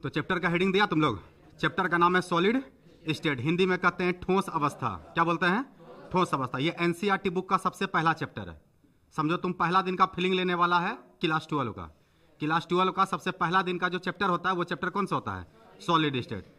तो चैप्टर का हेडिंग दिया तुम लोग। चैप्टर का नाम है सॉलिड स्टेट, हिंदी में कहते हैं ठोस अवस्था। क्या बोलते हैं? ठोस अवस्था। ये एनसीईआरटी बुक का सबसे पहला चैप्टर है। समझो तुम पहला दिन का फीलिंग लेने वाला है क्लास 12 का। क्लास 12 का सबसे पहला दिन का जो चैप्टर होता है वो चैप्टर कौन सा होता है? Solid state.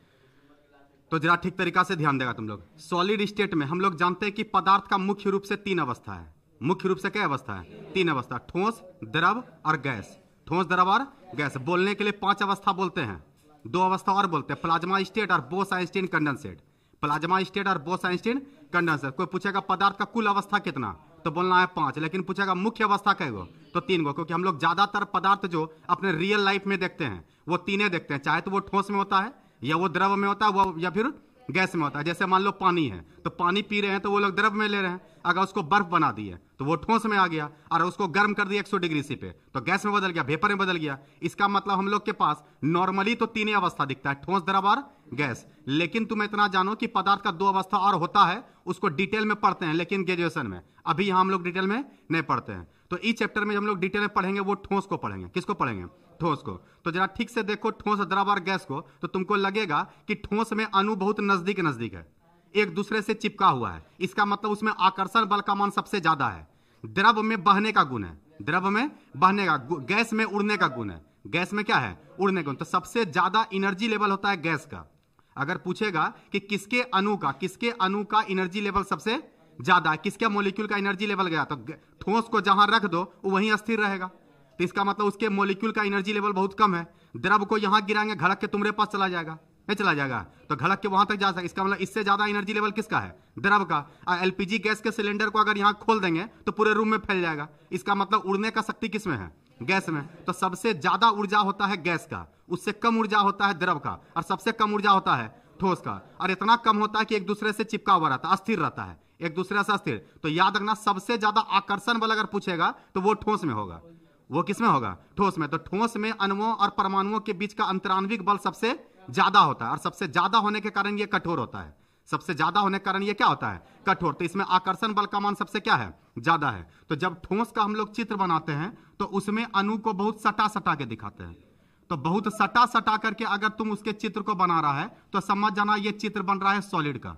तो जरा ठीक तरीका से ध्यान देगा तुम लोग। सॉलिड स्टेट में हम लोग जानते हैं कि पदार्थ का मुख्य रूप से तीन अवस्था है। मुख्य रूप से क्या अवस्था है? तीन अवस्था, ठोस, द्रव और गैस। ठोस, द्रव और गैस। बोलने के लिए पांच अवस्था बोलते हैं, दो अवस्था और बोलते हैं, प्लाज्मा स्टेट और बोस-आइंस्टीन कंडेंसेट। प्लाज्मा स्टेट और बोस-आइंस्टीन कंडेंसेट। कोई पूछेगा पदार्थ का कुल अवस्था कितना, तो बोलना है 5, लेकिन पूछेगा मुख्य अवस्था कै गो, तो 3 गो, क्योंकि हम लोग ज्यादातर पदार्थ जो अपने रियल लाइफ में देखते हैं वो तीने देखते हैं, चाहे तो वो ठोस में होता है या वो द्रव में होता है वो या फिर गैस में होता है। जैसे मान लो पानी है, तो पानी पी रहे हैं तो वो लोग द्रव में ले रहे हैं, अगर उसको बर्फ बना दिए तो वो ठोस में आ गया, और उसको गर्म कर दिया 100 डिग्री सी पे तो गैस में बदल गया, वेपर में बदल गया। इसका मतलब हम लोग के पास नॉर्मली तो तीन ही अवस्था दिखता है, ठोस, द्रव और गैस। लेकिन तुम इतना जानो कि पदार्थ का दो अवस्था और होता है, उसको डिटेल में पढ़ते हैं लेकिन ग्रेजुएशन में। अभी यहां हम लोग डिटेल में नहीं पढ़ते हैं। तो इस चैप्टर में हम लोग डिटेल में पढ़ेंगे वो ठोस को पढ़ेंगे। किसको पढ़ेंगे? ठोस को। तो जरा ठीक से देखो ठोस, द्रव और गैस को, तो तुमको लगेगा कि ठोस में अणु बहुत नजदीक नजदीक है, एक दूसरे से चिपका हुआ है। इसका मतलब उसमें आकर्षण बल का मान सबसे ज्यादा है। द्रव में बहने का गुण है, द्रव में बहने का, गैस में उड़ने का गुण है। गैस में क्या है? उड़ने का गुण। तो सबसे ज्यादा एनर्जी लेवल होता है गैस का। अगर पूछेगा कि किसके अणु का एनर्जी लेवल सबसे ज्यादा है, किसके मॉलिक्यूल का एनर्जी लेवल गया, तो ठोस को जहां रख दो वो वहीं अस्थिर रहेगा। तो इसका मतलब उसके मॉलिक्यूल का एनर्जी लेवल बहुत कम है। द्रव को यहां गिराएंगे, घड़क के तुम्हारे पास चला जाएगा, नहीं चला जाएगा, तो घड़क के वहां तक जा सकता। इसका मतलब इससे ज्यादा एनर्जी लेवल किसका है? द्रव का। एलपीजी गैस के सिलेंडर को अगर यहां खोल देंगे तो पूरे रूम में फैल जाएगा। इसका मतलब उड़ने का शक्ति किसमें है? गैस में। तो सबसे ज्यादा ऊर्जा होता है गैस का, उससे कम ऊर्जा होता है द्रव का, और सबसे कम ऊर्जा होता है ठोस का। और इतना कम होता है कि एक दूसरे से चिपका हुआ रहता है, अस्थिर रहता है, एक दूसरे से अस्थिर। तो याद रखना, सबसे ज्यादा आकर्षण बल अगर पूछेगा तो वो ठोस में होगा। वो किसमें होगा? ठोस में। तो ठोस में अणुओं और परमाणुओं के बीच का अंतराण्विक बल सबसे ज्यादा होता है, और सबसे ज्यादा होने के कारण ये कठोर होता है। सबसे ज्यादा होने के कारण ये क्या होता है? कठोर। तो इसमें आकर्षण बल का मान सबसे क्या है? ज्यादा है। तो जब ठोस का हम लोग चित्र बनाते हैं तो उसमें अणु को बहुत सटा सटा के दिखाते हैं। तो बहुत सटा सटा करके अगर तुम उसके चित्र को बना रहा है तो समझ जाना ये चित्र बन रहा है सॉलिड का।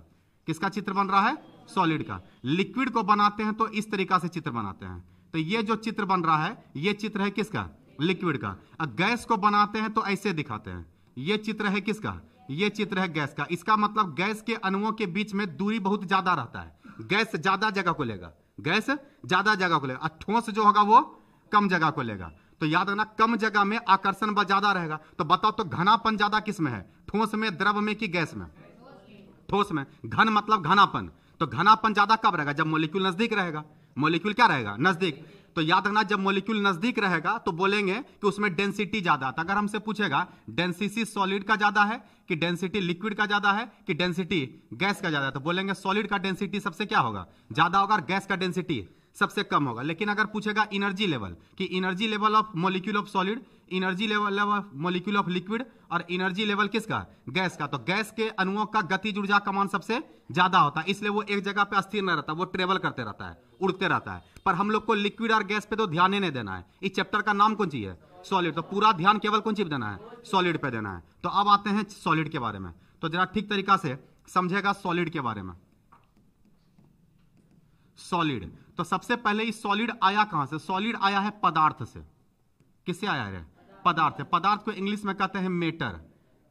किसका चित्र बन रहा है? सॉलिड का। लिक्विड को बनाते हैं तो इस तरीका से चित्र बनाते हैं। तो ये जो चित्र बन रहा है ये चित्र है किसका? लिक्विड का। गैस को बनाते हैं तो ऐसे दिखाते हैं। ये चित्र है किसका? ये चित्र है गैस का। इसका मतलब गैस के अणुओं के बीच में दूरी बहुत ज्यादा रहता है, गैस ज्यादा जगह को लेगा, गैस ज्यादा जगह को लेगा, और ठोस जो होगा वो कम जगह को लेगा। तो याद रखना, कम जगह में आकर्षण बल ज्यादा रहेगा। तो बताओ तो घनापन ज्यादा किसमें है? ठोस में, द्रव में कि गैस में? ठोस में। घन मतलब घनापन। तो घनापन ज्यादा कब रहेगा? जब मॉलिक्यूल नजदीक रहेगा। मॉलिक्यूल क्या रहेगा? नजदीक। तो याद रखना, जब मॉलिक्यूल नजदीक रहेगा तो बोलेंगे कि उसमें डेंसिटी ज्यादा है। अगर हमसे पूछेगा डेंसिटी सॉलिड का ज्यादा है कि डेंसिटी लिक्विड का ज्यादा है कि डेंसिटी गैस का ज्यादा है, तो बोलेंगे सॉलिड का डेंसिटी सबसे क्या होगा? ज्यादा होगा, और गैस का डेंसिटी सबसे कम होगा। लेकिन अगर पूछेगा एनर्जी लेवल, कि energy level of molecule of solid, energy level of molecule of liquid, और एनर्जी लेवल किसका? गैस का, तो गैस के अणुओं का गतिज ऊर्जा का मान सबसे ज्यादा होता है। इसलिए वो एक जगह पे अस्थिर न रहता, वो ट्रेवल करते रहता है, उड़ते रहता है। पर हम लोग को लिक्विड और गैस पे तो ध्यान ही नहीं देना है। इस चैप्टर का नाम कौन सी है? सॉलिड। तो पूरा ध्यान केवल कौन सी पे देना है? सॉलिड पे देना है। तो अब आते हैं सॉलिड के बारे में। तो जरा ठीक तरीका से समझेगा सॉलिड के बारे में। सॉलिड, तो सबसे पहले इस सॉलिड आया कहां से? सॉलिड आया है पदार्थ से। किससे आया है? पदार्थ से। पदार्थ को इंग्लिश में कहते हैं मेटर।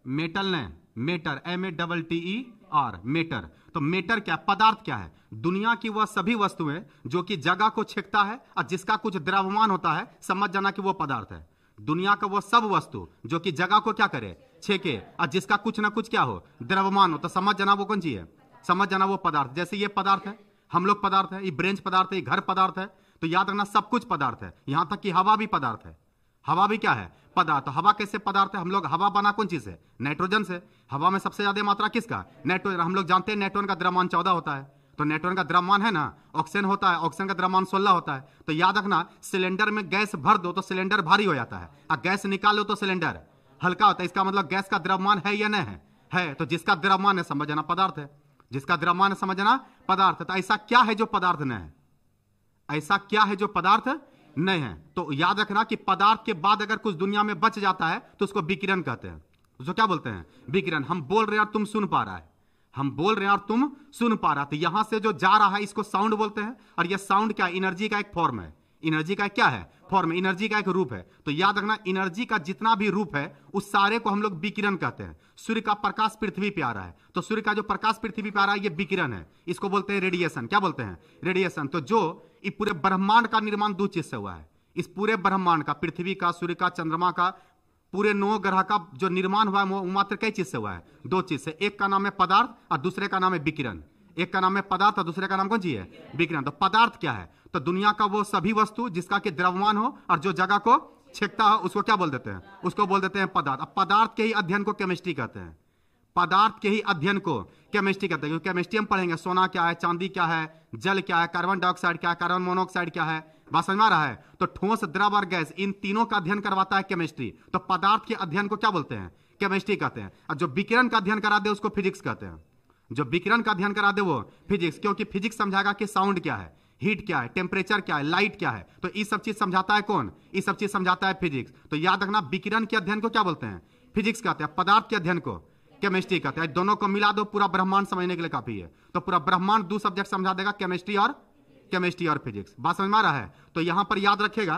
मेटल ने, मेटर, METTER, मेटर। तो मेटर क्या? पदार्थ क्या है? दुनिया की वह सभी वस्तुएं जो कि जगह को छेकता है और जिसका कुछ द्रव्यमान होता है, समझ जाना कि वो पदार्थ है। दुनिया का वो सब वस्तु जो कि जगह को क्या करे? छेके, और जिसका कुछ ना कुछ क्या हो? द्रव्यमान हो, तो समझ जाना वो कौन सी है? समझ जाना वो पदार्थ। जैसे ये पदार्थ है, हम लोग पदार्थ है, ये ब्रेंच पदार्थ है, ये घर पदार्थ है। तो याद रखना, सब कुछ पदार्थ है, यहां तक कि हवा भी पदार्थ है। हवा भी क्या है? पदार्थ। हवा कैसे पदार्थ है? हम लोग हवा बना कौन चीज से? नाइट्रोजन से। हवा में सबसे ज्यादा मात्रा किसका? नाइट्रोजन। हम लोग जानते हैं नाइट्रोजन का द्रव्यमान 14 होता है। तो नाइट्रोजन का द्रव्यमान है ना, ऑक्सीजन होता है, ऑक्सीजन का द्रव्यमान 16 होता है। तो याद रखना, सिलेंडर में गैस भर दो तो सिलेंडर भारी हो जाता है, और गैस निकालो तो सिलेंडर हल्का होता है। इसका मतलब गैस का द्रव्यमान है या नहीं है? है। तो जिसका द्रव्यमान है समझना पदार्थ है, जिसका द्रव्यमान है समझना पदार्थ है। तो ऐसा क्या है जो पदार्थ नहीं है? ऐसा क्या है जो पदार्थ नहीं है? तो याद रखना कि पदार्थ के बाद अगर कुछ दुनिया में बच जाता है तो उसको विकिरण कहते हैं। उसको क्या बोलते हैं? विकिरण। हम बोल रहे हैं और तुम सुन पा रहा है, हम बोल रहे हैं और तुम सुन पा रहा है, तो यहां से जो जा रहा है इसको साउंड बोलते हैं। और यह साउंड क्या है? एनर्जी का एक फॉर्म है। एनर्जी का क्या है? फॉर्म। एनर्जी का एक रूप है। तो याद रखना, एनर्जी का जितना भी रूप है उस सारे को हम लोग विकिरण कहते हैं। सूर्य का प्रकाश पृथ्वी पे आ रहा है, तो सूर्य का जो प्रकाश पृथ्वी पे आ रहा है ये विकिरण है। इसको बोलते हैं रेडिएशन। क्या बोलते हैं? रेडिएशन। तो जो ये पूरे ब्रह्मांड का निर्माण दो चीज से हुआ है। इस पूरे ब्रह्मांड का, पृथ्वी का, सूर्य का, चंद्रमा का, पूरे 9 ग्रह का जो निर्माण हुआ है वो मात्र कई चीज से हुआ है? 2 चीज से। एक का नाम है पदार्थ और दूसरे का नाम है विकिरण। एक का नाम है पदार्थ और दूसरे का नाम कौन सी है? विकिरण। तो पदार्थ क्या है? तो दुनिया का वो सभी वस्तु जिसका कि द्रव्यमान हो और जो जगह को छेकता हो उसको क्या बोल देते हैं? उसको बोल देते हैं पदार्थ। अब पदार्थ के ही अध्ययन को केमिस्ट्री कहते हैं। पदार्थ के ही अध्ययन को केमिस्ट्री कहते हैं, क्योंकि केमिस्ट्री हम पढ़ेंगे सोना क्या है, चांदी क्या है, जल क्या है, कार्बन डाइऑक्साइड क्या है, कार्बन मोनोऑक्साइड क्या है। बात समझ में आ रहा है? तो ठोस, द्रव और गैस, इन तीनों का अध्ययन करवाता है केमिस्ट्री। तो पदार्थ के अध्ययन को क्या बोलते हैं? केमिस्ट्री कहते हैं। और जो विकिरण का अध्ययन करा दे उसको फिजिक्स कहते हैं। जो विकिरण का अध्ययन करा दे वो फिजिक्स, क्योंकि फिजिक्स समझाएगा कि साउंड क्या है, हीट क्या है, टेम्परेचर क्या है, लाइट क्या है। तो ये सब चीज समझाता है कौन? ये सब चीज समझाता है फिजिक्स। तो याद रखना, विकिरण के अध्ययन को क्या बोलते हैं? फिजिक्स कहते हैं। पदार्थ के अध्ययन को केमिस्ट्री कहते हैं। दोनों को मिला दो, पूरा ब्रह्मांड समझने के लिए काफी है। तो पूरा ब्रह्मांड 2 सब्जेक्ट समझा देगा, केमिस्ट्री और फिजिक्स। बात समझ में आ रहा है? तो यहां पर याद रखेगा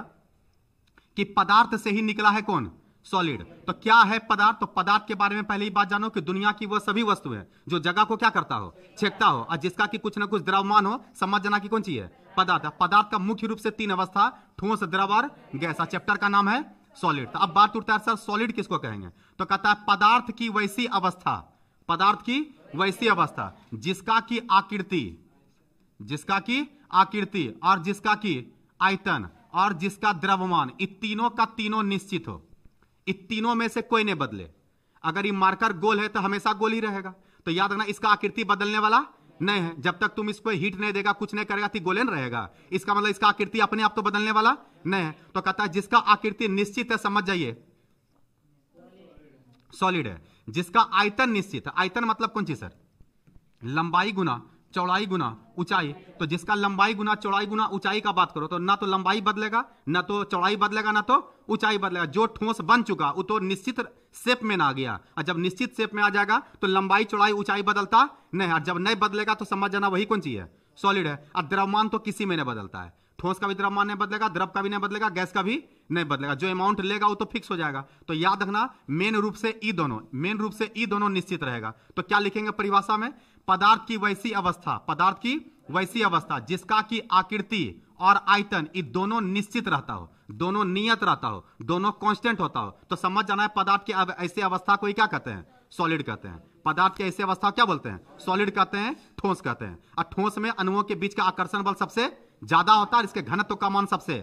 कि पदार्थ से ही निकला है कौन? सॉलिड। तो क्या है पदार्थ? तो पदार्थ के बारे में पहले ही बात जानो कि दुनिया की वह सभी वस्तु है जो जगह को क्या करता हो? छेकता हो, और जिसका कि कुछ ना कुछ द्रव्यमान हो। समझ जाना कि कौन सी है? पदार्थ। पदार्थ का मुख्य रूप से 3 अवस्था, ठोस, द्रव और गैस। चैप्टर का नाम है सॉलिड। तो अब बात उठता है, सर सॉलिड किसको कहेंगे? तो कहता है पदार्थ की वैसी अवस्था, पदार्थ की वैसी अवस्था जिसका की आकृति और जिसका की आयतन और जिसका द्रव्यमान, इन तीनों का तीनों निश्चित हो। इन तीनों में से कोई नहीं बदले। अगर ये मार्कर गोल है तो हमेशा गोल ही रहेगा। तो याद रखना, इसका आकृति बदलने वाला नहीं है। जब तक तुम इसको हीट नहीं देगा, कुछ नहीं करेगा, तो गोले नहीं रहेगा। इसका मतलब इसका आकृति अपने आप तो बदलने वाला नहीं है। तो कहता है जिसका आकृति निश्चित है, समझ जाइए सॉलिड है। जिसका आयतन निश्चित है। आयतन मतलब कौन चीज सर? लंबाई गुना चौड़ाई गुना ऊंचाई। तो जिसका लंबाई गुना चौड़ाई गुना ऊंचाई का बात करो तो ना तो लंबाई बदलेगा, ना तो चौड़ाई बदलेगा, ना तो ऊंचाई बदलेगा। जो ठोस बन चुका वो तो निश्चित शेप में ना आ गया, और जब निश्चित शेप में आ जाएगा तो लंबाई चौड़ाई ऊंचाई बदलता नहीं। और जब नहीं बदलेगा तो समझ जाना वही कौन चीज है? सॉलिड है। और द्रव्यमान तो किसी में नहीं बदलता है। ठोस का भी द्रव्यमान नहीं बदलेगा, द्रव का भी नहीं बदलेगा, गैस का भी नहीं बदलेगा। जो अमाउंट लेगा वो तो फिक्स हो जाएगा। तो याद रखना, मेन रूप से ई दोनों निश्चित रहेगा। तो क्या लिखेंगे परिभाषा में? पदार्थ की वैसी अवस्था जिसका की आकृति और आयतन ये दोनों निश्चित रहता हो, दोनों नियत रहता हो, दोनों कांस्टेंट होता हो। तो समझ जाना है पदार्थ की ऐसी अवस्था को क्या कहते हैं? सॉलिड कहते हैं। पदार्थ की ऐसी अवस्था क्या बोलते हैं? सॉलिड कहते हैं, ठोस कहते हैं। और ठोस में अणुओं के बीच का आकर्षण बल सबसे ज्यादा होता है, इसके घनत्व का मान सबसे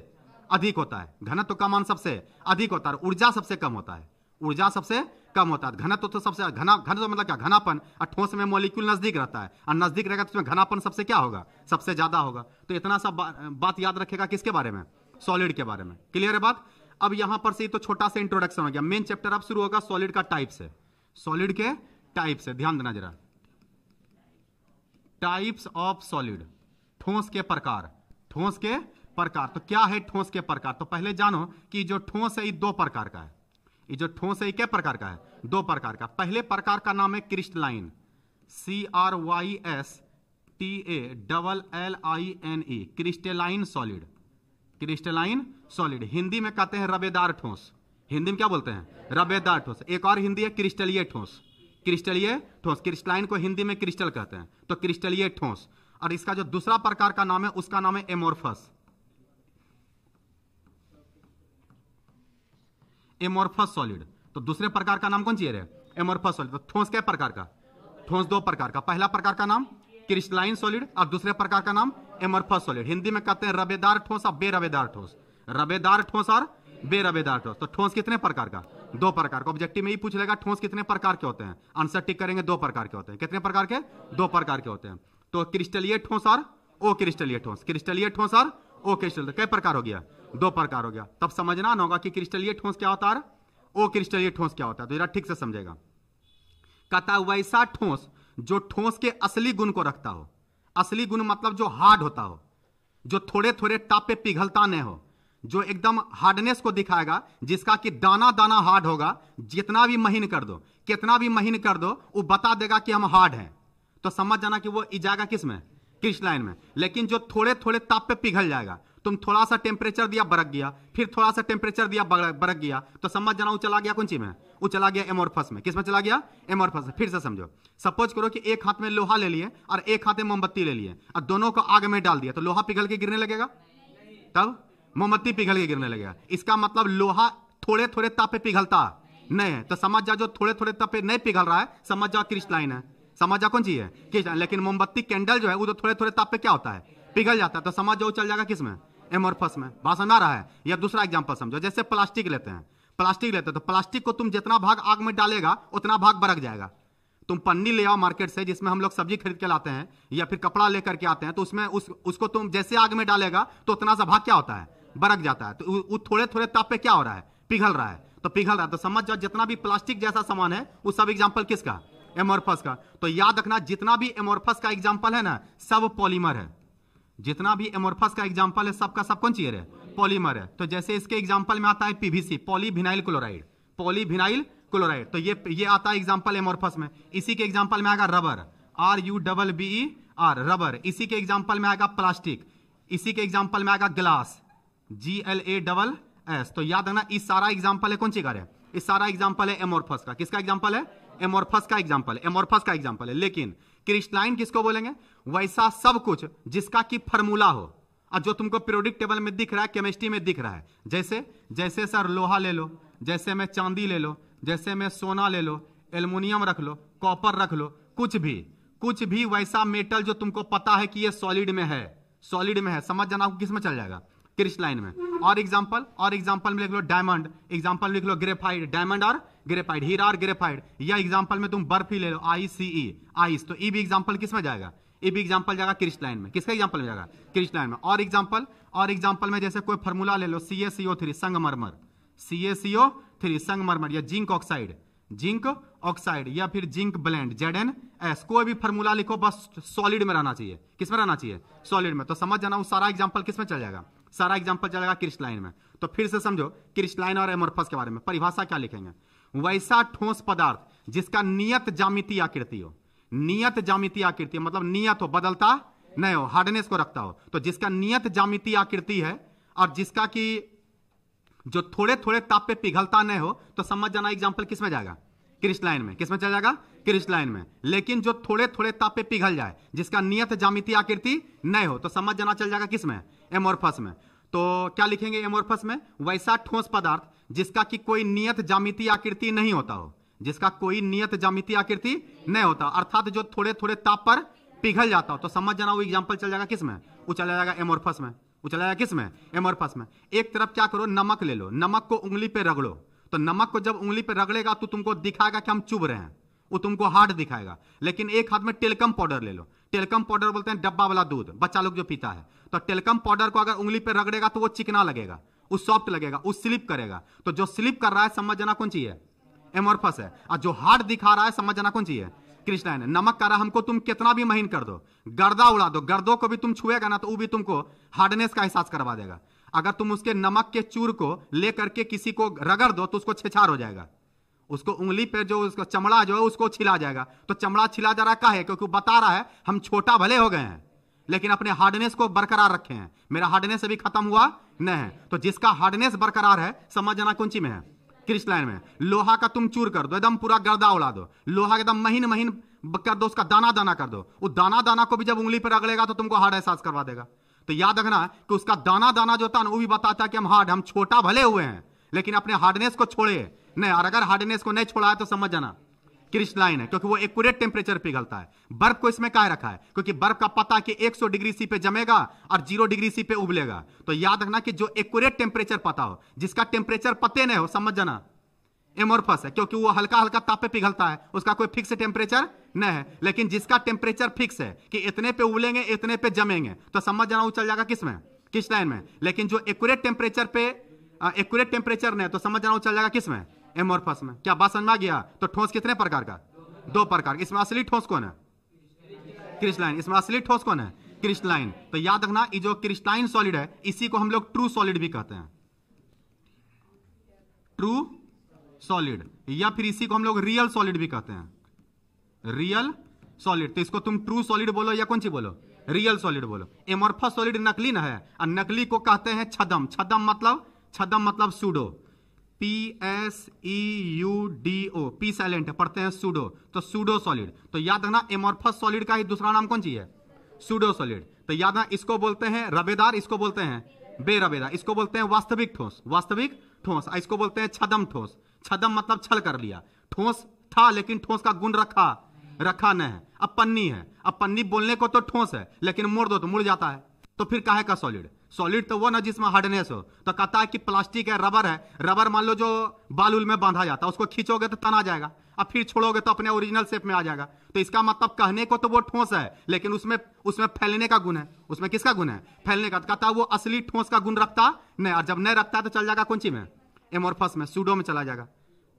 अधिक होता है। घनत्व का मान सबसे अधिक होता है। ऊर्जा सबसे कम होता है। ऊर्जा सबसे कम होता है। घनत्व तो सबसे घनत्व मतलब क्या? घनापन। और ठोस में मॉलिक्यूल नजदीक रहता है, और नजदीक रहेगा तो उसमें घनापन सबसे क्या होगा? सबसे ज्यादा होगा। तो इतना सा बात याद रखेगा किसके बारे में? सॉलिड के बारे में। क्लियर है बात? अब यहां पर से तो छोटा सा इंट्रोडक्शन हो गया। मेन चैप्टर अब शुरू होगा सॉलिड का टाइप से। सॉलिड के टाइप से ध्यान देना जरा। टाइप्स ऑफ सॉलिड, ठोस के प्रकार। ठोस के प्रकार तो क्या है? ठोस के प्रकार तो पहले जानो कि जो ठोस है ये 2 प्रकार का है। ये जो ठोस है ये क्या प्रकार का है? 2 प्रकार का। पहले प्रकार का नाम है crystalline, CRYSTALLINE, crystalline solid. Crystalline solid Hindi में कहते हैं रबेदार ठोस। हिंदी में क्या बोलते हैं? रबेदार ठोस। एक और हिंदी है क्रिस्टलीय ठोस। क्रिस्टलीय ठोस, क्रिस्टलाइन को हिंदी में क्रिस्टल कहते हैं, तो क्रिस्टलीय ठोस। और इसका जो दूसरा प्रकार का नाम है उसका नाम है एमोर्फस। Amorphous solid. तो दूसरे प्रकार का नाम कौन सी है? Amorphous solid. तो ठोस के प्रकार का? ठोस 2 प्रकार का। पहला प्रकार का नाम क्रिस्टलाइन सॉलिड और दूसरे प्रकार का नाम एमोर्फस सॉलिड। हिंदी में कहते हैं रबेदार ठोस और बेरबेदार ठोस। रबेदार ठोस और बेरबेदार ठोस। तो ठोस कितने प्रकार का? 2 प्रकार का। ऑब्जेक्टिव में ही पूछ लेगा ठोस कितने प्रकार के होते हैं, आंसर टिक करेंगे 2 प्रकार के होते हैं। कितने प्रकार के? 2 प्रकार के होते हैं। तो क्रिस्टलीय ठोस और ओ क्रिस्टलीय ठोस। क्रिस्टलीय ठोस और ओ क्रिस्टल कई प्रकार हो गया? 2 प्रकार हो गया। तब समझना होगा कि क्रिस्टलीय ठोस क्या होता है, ओ क्रिस्टलीय ठोस क्या होता है। तो जरा ठीक से समझेगा। कहता है वैसा ठोस जो ठोस के असली गुण को रखता हो। असली गुण मतलब जो हार्ड होता हो, जो थोड़े थोड़े टाप पे पिघलता नहीं हो, जो एकदम हार्डनेस को दिखाएगा, जिसका कि दाना दाना हार्ड होगा, जितना भी महीन कर दो, कितना भी महीन कर दो, वो बता देगा कि हम हार्ड हैं, तो समझ जाना कि वो जाएगा किस में, क्रिस्टलाइन में। लेकिन जो थोड़े थोड़े ताप पे पिघल जाएगा, तुम थोड़ा सा टेम्परेचर दिया बरक गया, फिर थोड़ा सा टेम्परेचर दिया बरक गया, तो समझ जाना वो चला गया कौन सी में, वो चला गया एमोर्फस में। किस में चला गया, एमोर्फस में। फिर से समझो, सपोज करो कि एक हाथ में लोहा ले लिए और एक हाथ में मोमबत्ती ले लिए और दोनों को आग में डाल दिया, तो लोहा पिघल के गिरने लगेगा, तब मोमबत्ती पिघल के गिरने लगेगा। इसका मतलब लोहा थोड़े थोड़े ताप पे पिघलता नहीं है, तो समझ जा जो थोड़े थोड़े ताप पे नहीं पिघल रहा है, समझ जा क्रिस्टलाइन है, समझ जा कौन सी है, क्रिस्टलाइन। लेकिन मोमबत्ती कैंडल जो है वो तो थोड़े थोड़े ताप पे क्या होता है, पिघल जाता है, तो समझ जाओ चल जाएगा किस में, एमोर्फस में। बात समझ आ रहा है। या दूसरा एग्जांपल समझो, जैसे प्लास्टिक लेते हैं, प्लास्टिक लेते हैं तो प्लास्टिक को तुम जितना भाग आग में डालेगा उतना भाग बरक जाएगा। तुम पन्नी ले आओ मार्केट से, जिसमें हम लोग सब्जी खरीद के लाते हैं या फिर कपड़ा लेकर के आते हैं, तो उसमें उसको तुम जैसे आग में डालेगा तो उतना सा भाग क्या होता है, बरक जाता है। तो वो थोड़े थोड़े ताप पे क्या हो रहा है, पिघल रहा है, तो पिघल रहा है। तो समझ जाओ जितना भी प्लास्टिक जैसा सामान है वो सब एग्जाम्पल किसका, एमोर्फस का। तो याद रखना जितना भी एमोर्फस का एग्जाम्पल है ना, सब पॉलीमर है। जितना भी एमोर्फस का एग्जाम्पल है सबका सब कौन चीज है, पॉलीमर है। तो जैसे इसके एग्जाम्पल में आता है PVC, polyvinyl chloride, polyvinyl chloride, तो ये आता है एग्जाम्पल एमोर्फस में। इसी के एग्जाम्पल में आएगा रबर, RUBBER, रबर। इसी के एग्जाम्पल में आएगा प्लास्टिक, इसी के एग्जाम्पल में आएगा ग्लास, GLASS। तो याद रखना इस सारा एग्जाम्पल है कौन सी का है, इस सारा एग्जाम्पल है एमोर्फस का। किसका एग्जाम्पल है, एमोर्फस का एग्जाम्पल है, एमोर्फस का एग्जाम्पल है। लेकिन क्रिस्टलाइन किसको बोलेंगे, वैसा सब कुछ जिसका की फार्मूला हो और जो तुमको पीरियोडिक टेबल में दिख रहा है, केमिस्ट्री में दिख रहा है। जैसे सर लोहा ले लो, जैसे में चांदी ले लो, जैसे में सोना ले लो, एल्युमिनियम रख लो, कॉपर रख लो, कुछ भी वैसा मेटल जो तुमको पता है कि ये सॉलिड में है, समझ जाना किस में चल जाएगा, क्रिस्टलाइन में। और एग्जांपल में लिख लो डायमंड, एग्जांपल में लिख लो ग्रेफाइट, डायमंड और ग्रेफाइट, हीरा और ग्रेफाइट। या एग्जांपल में तुम बर्फ ही ले लो, ICE, आइस, तो ई भी एग्जांपल किस में जाएगा, ये भी एग्जांपल जाएगा क्रिस्टलाइन में। किसका एग्जांपल में जाएगा, क्रिस्टलाइन में। और एग्जांपल में जैसे कोई फार्मूला ले लो, CaCO3 संगमरमर, CaCO3 संगमरमर, या जिंक ऑक्साइड, या फिर जिंक ब्लेंड, ZnS। कोई भी फार्मूला लिखो, बस सॉलिड में रहना चाहिए। किस में रहना चाहिए, सॉलिड में। तो समझ जाना वो सारा एग्जांपल किस में चल जाएगा, सारा एग्जांपल चलेगा क्रिस्टलाइन में। तो फिर से समझो क्रिस्टलाइन और एमोर्फस के बारे में। परिभाषा क्या लिखेंगे, वैसा ठोस पदार्थ जिसका नियत ज्यामितीय आकृति हो, नियत ज्यामितीय आकृति मतलब नियत हो, बदलता नहीं हो, हार्डनेस को रखता हो। तो जिसका नियत ज्यामितीय आकृति है और जिसका कि जो थोड़े थोड़े ताप पे पिघलता नहीं हो, तो समझ जाना एग्जांपल किस में जाएगा, क्रिस्टलाइन में। किस में चल जाएगा, क्रिस्टलाइन में। लेकिन जो थोड़े थोड़े ताप पे पिघल जाए, जिसका नियत ज्यामितीय आकृति नहीं हो, तो समझ जाना चल जाएगा किस में, एमोर्फस में। तो क्या लिखेंगे एमोर्फस में, वैसा ठोस पदार्थ जिसका कि कोई नियत ज्यामितीय आकृति नहीं होता हो, जिसका कोई नियत ज्यामितीय आकृति नहीं होता, अर्थात जो थोड़े थोड़े ताप पर पिघल जाता हो, तो समझ जाना वो एग्जांपल चल जाएगा किस में, वो चला जाएगा एमोर्फस में, वो चला जाएगा किस में, एमोर्फस में। एक तरफ क्या करो, नमक ले लो, नमक को उंगली पे रगड़ो, तो नमक को जब उंगली पे रगड़ेगा तो तुमको दिखाएगा कि हम चुभ रहे हैं, वो तुमको हार्ड दिखाएगा। लेकिन एक हाथ में टेल्कम पाउडर ले लो, टेल्कम पाउडर बोलते हैं डब्बा वाला दूध, बच्चा लोग जो पीता है, तो टेल्कम पाउडर को अगर उंगली पे रगड़ेगा तो वो चिकना लगेगा, वो सॉफ्ट लगेगा, वो स्लिप करेगा। तो जो स्लिप कर रहा है समझ जाना कौन सी है, एमोर्फस है। और जो हार्ड दिखा रहा है समझ जाना कौन सी है, क्रिस्टलाइन है। नमक का रहा हमको तुम कितना भी महीन कर दो, गर्दा उड़ा दो, गर्दों को भी तुम छुएगा ना तो वो भी तुमको हार्डनेस का एहसास करवा देगा। अगर तुम उसके नमक के चूर को लेकर के किसी को रगड़ दो तो उसको छेछार हो जाएगा, उसको उंगली पे जो उसका चमड़ा जो है उसको छिला जाएगा। तो चमड़ा छिला जा रहा है क्योंकि बता रहा है हम छोटा भले हो गए हैं लेकिन अपने हार्डनेस को बरकरार रखे हैं, मेरा हार्डनेस अभी खत्म हुआ नहीं है। तो जिसका हार्डनेस बरकरार है समझ जाना कौन सी में है, क्रिस्टलाइन में। लोहा का तुम चूर कर दो, एकदम पूरा गर्दा उड़ा दो, लोहा एकदम महीन महीन कर दो, उसका दाना दाना कर दो, वो दाना दाना को भी जब उंगली पर रगड़ेगा तो तुमको हार्ड एहसास करवा देगा। तो याद रखना कि उसका दाना दाना जो था ना वो भी बताता है कि हम हार्ड, हम छोटा भले हुए हैं लेकिन अपने हार्डनेस को छोड़े नहीं। और अगर हार्डनेस को नहीं छोड़ा है तो समझ जाना क्रिस्टलाइन है, क्योंकि वो एक्यूरेट टेम्परेचर पिघलता है। बर्फ को इसमें काहे रखा है, क्योंकि बर्फ का पता कि 100 डिग्री सी पे जमेगा और 0 डिग्री सी पे उबलेगा। तो याद रखना कि जो एक्यूरेट टेम्परेचर पता हो, जिसका टेम्परेचर पते नहीं हो, समझ जाना एमोर्फस है, क्योंकि वो हल्का हल्का ताप पे पिघलता है, उसका कोई फिक्स टेम्परेचर नहीं है। लेकिन जिसका टेम्परेचर फिक्स है कि इतने पे उबलेंगे इतने पे जमेंगे, तो समझ जाना वो चल जाएगा किसमें, क्रिस्टलाइन में। लेकिन जो एक्यूरेट टेम्परेचर पे एक्यूरेट टेम्परेचर नहीं है तो समझ जाना वो चल जाएगा किसमें, एमोर्फस में। क्या बात समझ में आ गया। तो ठोस कितने प्रकार का, 2 प्रकार। इसमें असली ठोस कौन है, क्रिस्टलाइन। इसमें असली ठोस कौन है, क्रिस्टलाइन। तो याद रखना, ये जो क्रिस्टलाइन सॉलिड है इसी को हम लोग ट्रू सॉलिड भी कहते हैं, ट्रू सॉलिड, या फिर इसी को हम लोग रियल सॉलिड भी कहते हैं, रियल सॉलिड। तो इसको तुम ट्रू सॉलिड बोलो या कौन सी बोलो, रियल सॉलिड बोलो। एमोर्फस सॉलिड नकली ना है, और नकली को कहते हैं छदम। छदम मतलब सूडो, PSEUDO, पी साइलेंट पढ़ते हैं सूडो, तो सूडो सॉलिड। तो याद रखना एमोर्फस सॉलिड का ही दूसरा नाम कौन सी है, सूडो सॉलिड। तो याद रखना, इसको बोलते हैं रबेदार, इसको बोलते हैं बेरबेदार, इसको बोलते हैं वास्तविक ठोस, इसको बोलते हैं छदम ठोस। छदम मतलब छल कर लिया, ठोस था लेकिन ठोस का गुण रखा न है। अब पन्नी है, अब पन्नी बोलने को तो ठोस है लेकिन मोड़ दो तो मुड़ जाता है, तो फिर काहे का सॉलिड। सॉलिड तो वो ना जिसमें हार्डनेस हो। तो कहता है कि प्लास्टिक है, रबर है, रबर मान लो जो बालूल में बांधा जाता है, उसको खींचोगे तो तना जाएगा, अब फिर छोड़ोगे तो अपने ओरिजिनल शेप में आ जाएगा। तो इसका मतलब कहने को तो वो ठोस है लेकिन उसमें फैलने का गुण है। उसमें किसका गुण है, फैलने का। तो कहता है वो असली ठोस का गुण रखता नहीं, और जब नहीं रखता है तो चल जाएगा कौन सी में, एमोर्फस में, सूडो में चला जाएगा।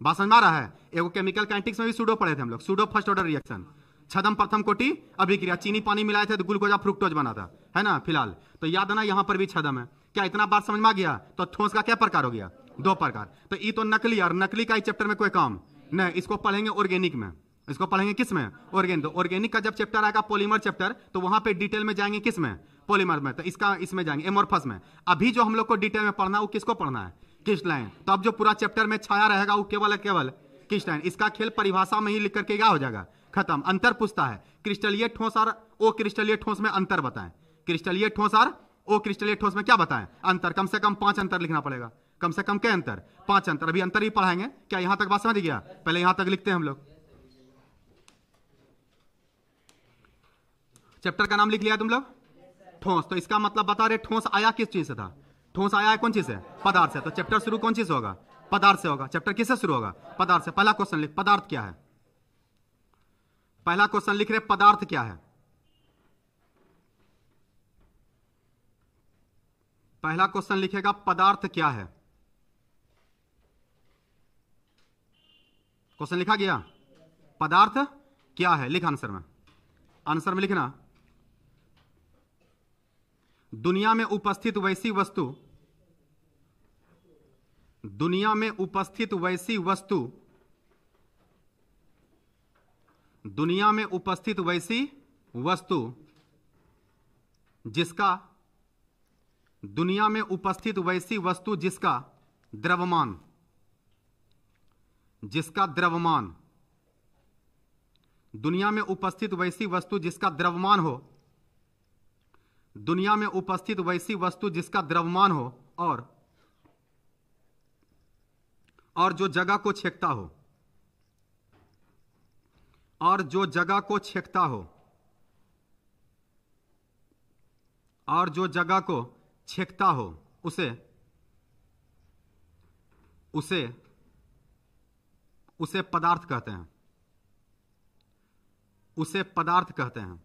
बात समझ में आ रहा है। एगो केमिकल काइनेटिक्स में भी सूडो पढ़े थे हम लोग, सूडो फर्स्ट ऑर्डर रिएक्शन, छदम प्रथम कोटि अभिक्रिया, चीनी पानी मिलाए थे तो ग्लूकोज फ्रुक्टोज बना था, है ना फिलहाल। तो याद है ना, यहां पर भी छदम है। क्या इतना बात समझ में आ गया। तो ठोस का क्या प्रकार हो गया, दो प्रकार। तो ये तो नकली, और नकली का इस चैप्टर में कोई काम नहीं, इसको पढ़ेंगे ऑर्गेनिक में। इसको पढ़ेंगे किस में, ऑर्गेनिक। तो ऑर्गेनिक का जब चैप्टर आएगा पॉलीमर चैप्टर, तो वहां पे डिटेल में जाएंगे किस में, पॉलीमर में। तो इसका इसमें जाएंगे एमोर्फस में। अभी जो हम लोग को डिटेल में पढ़ना है वो किसको पढ़ना है, क्रिस्टलाइन। तो अब जो पूरा चैप्टर में छाया रहेगा वो केवल क्रिस्टलाइन। इसका खेल परिभाषा में ही लिख करके क्या हो जाएगा, खत्म। अंतर पूछता है, क्रिस्टलीय ठोस और ओ क्रिस्टलीय ठोस में अंतर बताएं। क्रिस्टलीय ठोस और ओ क्रिस्टलीय ठोस में क्या बताएं, अंतर। कम से कम 5 अंतर लिखना पड़ेगा, कम से कम क्या अंतर, 5 अंतर। अभी अंतर ही पढ़ाएंगे। क्या यहां तक बात समझ गया, पहले यहां तक लिखते हैं हम लोग। चैप्टर का नाम लिख लिया तुम लोग, ठोस। तो इसका मतलब बता रहे ठोस आया किस चीज से था, ठोस आया है कौन चीज से, पदार्थ से। तो चैप्टर शुरू कौन चीज से होगा, पदार्थ से होगा। चैप्टर किससे शुरू होगा, पदार्थ से। पहला क्वेश्चन लिख, पदार्थ क्या है। पहला क्वेश्चन लिख रहे पदार्थ क्या है। पहला क्वेश्चन लिखेगा पदार्थ क्या है। क्वेश्चन लिखा गया, पदार्थ क्या है। लिख आंसर में, आंसर में लिखना, दुनिया में उपस्थित वैसी वस्तु, दुनिया में उपस्थित वैसी वस्तु, दुनिया में उपस्थित वैसी वस्तु जिसका, दुनिया में उपस्थित वैसी वस्तु जिसका द्रव्यमान, जिसका द्रव्यमान, दुनिया में उपस्थित वैसी वस्तु जिसका द्रव्यमान हो, दुनिया में उपस्थित वैसी वस्तु जिसका द्रव्यमान हो और जो जगह को छेकता हो, और जो जगह को छेकता हो, और जो जगह को छेकता हो, उसे उसे उसे पदार्थ कहते हैं, उसे पदार्थ कहते हैं।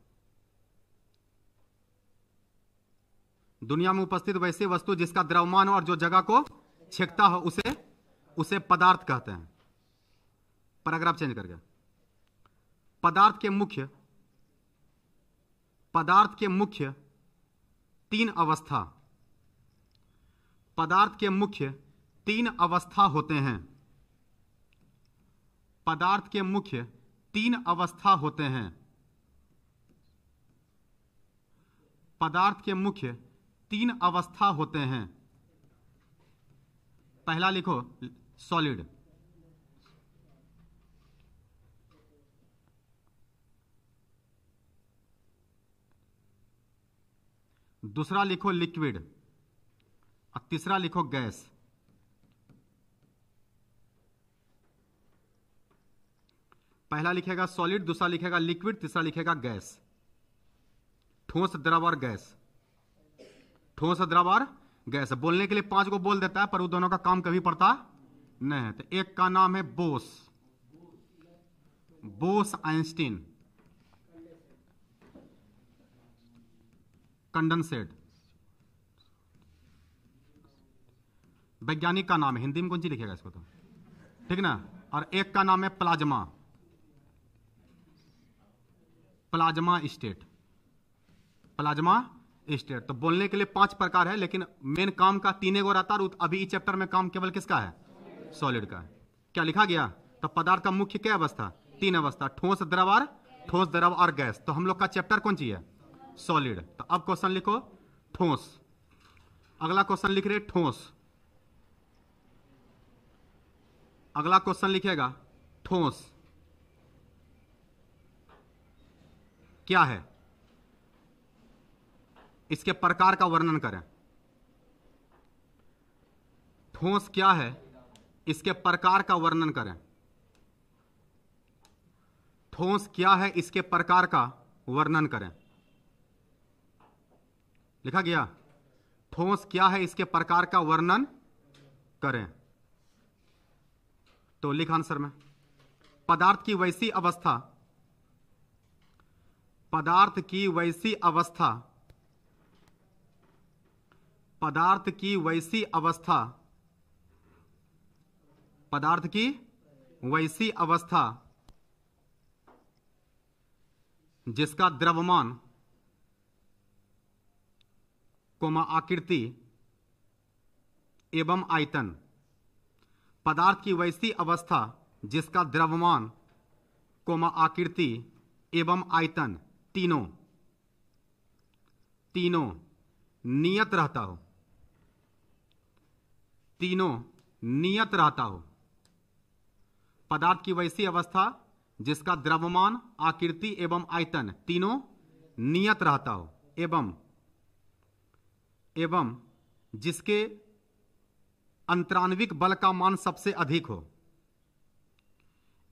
दुनिया में उपस्थित वैसी वस्तु जिसका द्रव्यमान हो और जो जगह को छेकता हो, उसे पदार्थ कहते हैं। पैराग्राफ चेंज करके, पदार्थ के मुख्य 3 अवस्था, पदार्थ के मुख्य 3 अवस्था होते हैं। पदार्थ के मुख्य 3 अवस्था होते हैं। पदार्थ के मुख्य 3 अवस्था होते हैं। पहला लिखो सॉलिड, दूसरा लिखो लिक्विड, और तीसरा लिखो गैस। पहला लिखेगा सॉलिड, दूसरा लिखेगा लिक्विड, तीसरा लिखेगा गैस। ठोस, द्रव और गैस, ठोस, द्रव और गैस। बोलने के लिए 5 को बोल देता है पर वो दोनों का काम कभी पड़ता नहीं है। तो एक का नाम है बोस आइंस्टीन, कंडेंसेट, वैज्ञानिक का नाम है, हिंदी में कौन सी लिखेगा इसको तो, ठीक ना। और एक का नाम है plasma, plasma state. Plasma state. तो बोलने के लिए 5 प्रकार है, लेकिन मेन काम का 3 गो रहता है, और अभी इस चैप्टर में काम केवल किसका है? सॉलिड का है। क्या लिखा गया? तो पदार्थ का मुख्य क्या अवस्था? 3 अवस्था, ठोस, द्रव और गैस। तो हम लोग का चैप्टर कौन सी है? सॉलिड। तो अब क्वेश्चन लिखो ठोस। अगला क्वेश्चन लिख रहे ठोस। अगला क्वेश्चन लिखेगा ठोस क्या है, इसके प्रकार का वर्णन करें। ठोस क्या है, इसके प्रकार का वर्णन करें। ठोस क्या है, इसके प्रकार का वर्णन करें। लिखा गया? ठोस क्या है, इसके प्रकार का वर्णन करें। तो लिख आंसर में। पदार्थ की वैसी अवस्था, पदार्थ की वैसी अवस्था, पदार्थ की वैसी अवस्था, पदार्थ की वैसी अवस्था जिसका द्रव्यमान, कोमा आकृति एवं आयतन। पदार्थ की वैसी अवस्था जिसका द्रव्यमान, कोमा आकृति एवं आयतन तीनों नियत रहता हो, तीनों नियत रहता हो। पदार्थ की वैसी अवस्था जिसका द्रव्यमान, आकृति एवं आयतन तीनों नियत रहता हो, एवं जिसके अंतराण्विक बल का मान सबसे अधिक हो,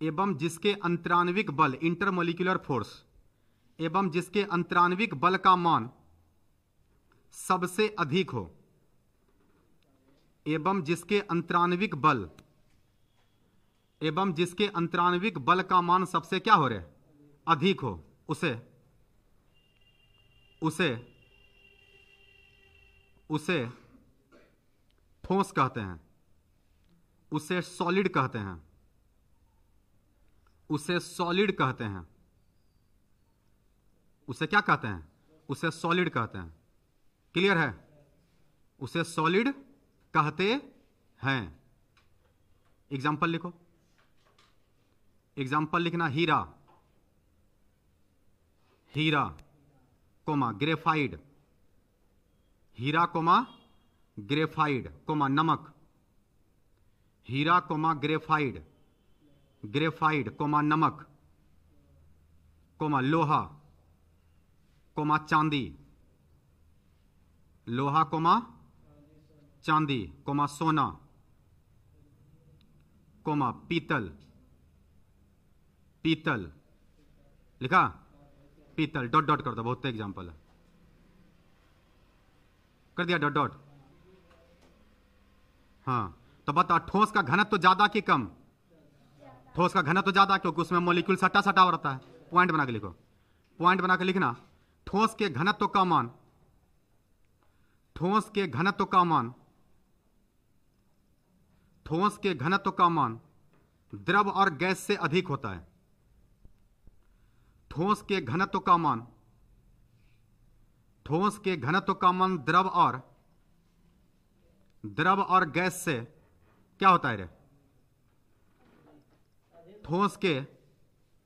एवं जिसके अंतराण्विक बल, इंटरमोलिक्यूलर फोर्स, एवं जिसके अंतराण्विक बल का मान सबसे अधिक हो, एवं जिसके अंतराण्विक बल, एवं जिसके अंतराण्विक बल का मान सबसे क्या हो रहे? अधिक हो, उसे ठोस कहते हैं, उसे सॉलिड कहते हैं, उसे सॉलिड कहते हैं। उसे क्या कहते हैं? उसे सॉलिड कहते हैं। क्लियर है? उसे सॉलिड कहते हैं। एग्जाम्पल लिखो। एग्जाम्पल लिखना हीरा, हीरा कोमा ग्रेफाइड, हीरा कोमा ग्रेफाइड कोमा नमक, हीरा कोमा ग्रेफाइड, ग्रेफाइड कोमा नमक कोमा लोहा कोमा चांदी, लोहा कोमा चांदी कोमा सोना कोमा पीतल, पीतल लिखा? पीतल डॉट डॉट कर दो, बहुत एग्जांपल है, कर दिया डॉट डॉट। हाँ, तो बताओ ठोस का घनत्व तो ज्यादा कि कम? ठोस का घनत्व तो ज्यादा, क्योंकि उसमें मॉलिक्यूल सटा सटा रहता है। पॉइंट बना के लिखो, पॉइंट बना के लिखना। ठोस के घनत्व का मान, ठोस के घनत्व का मान, ठोस के घनत्व का मान द्रव और गैस से अधिक होता है। ठोस के घनत्व का मान, ठोस के घनत्व का मान द्रव और गैस से क्या होता है रे? ठोस के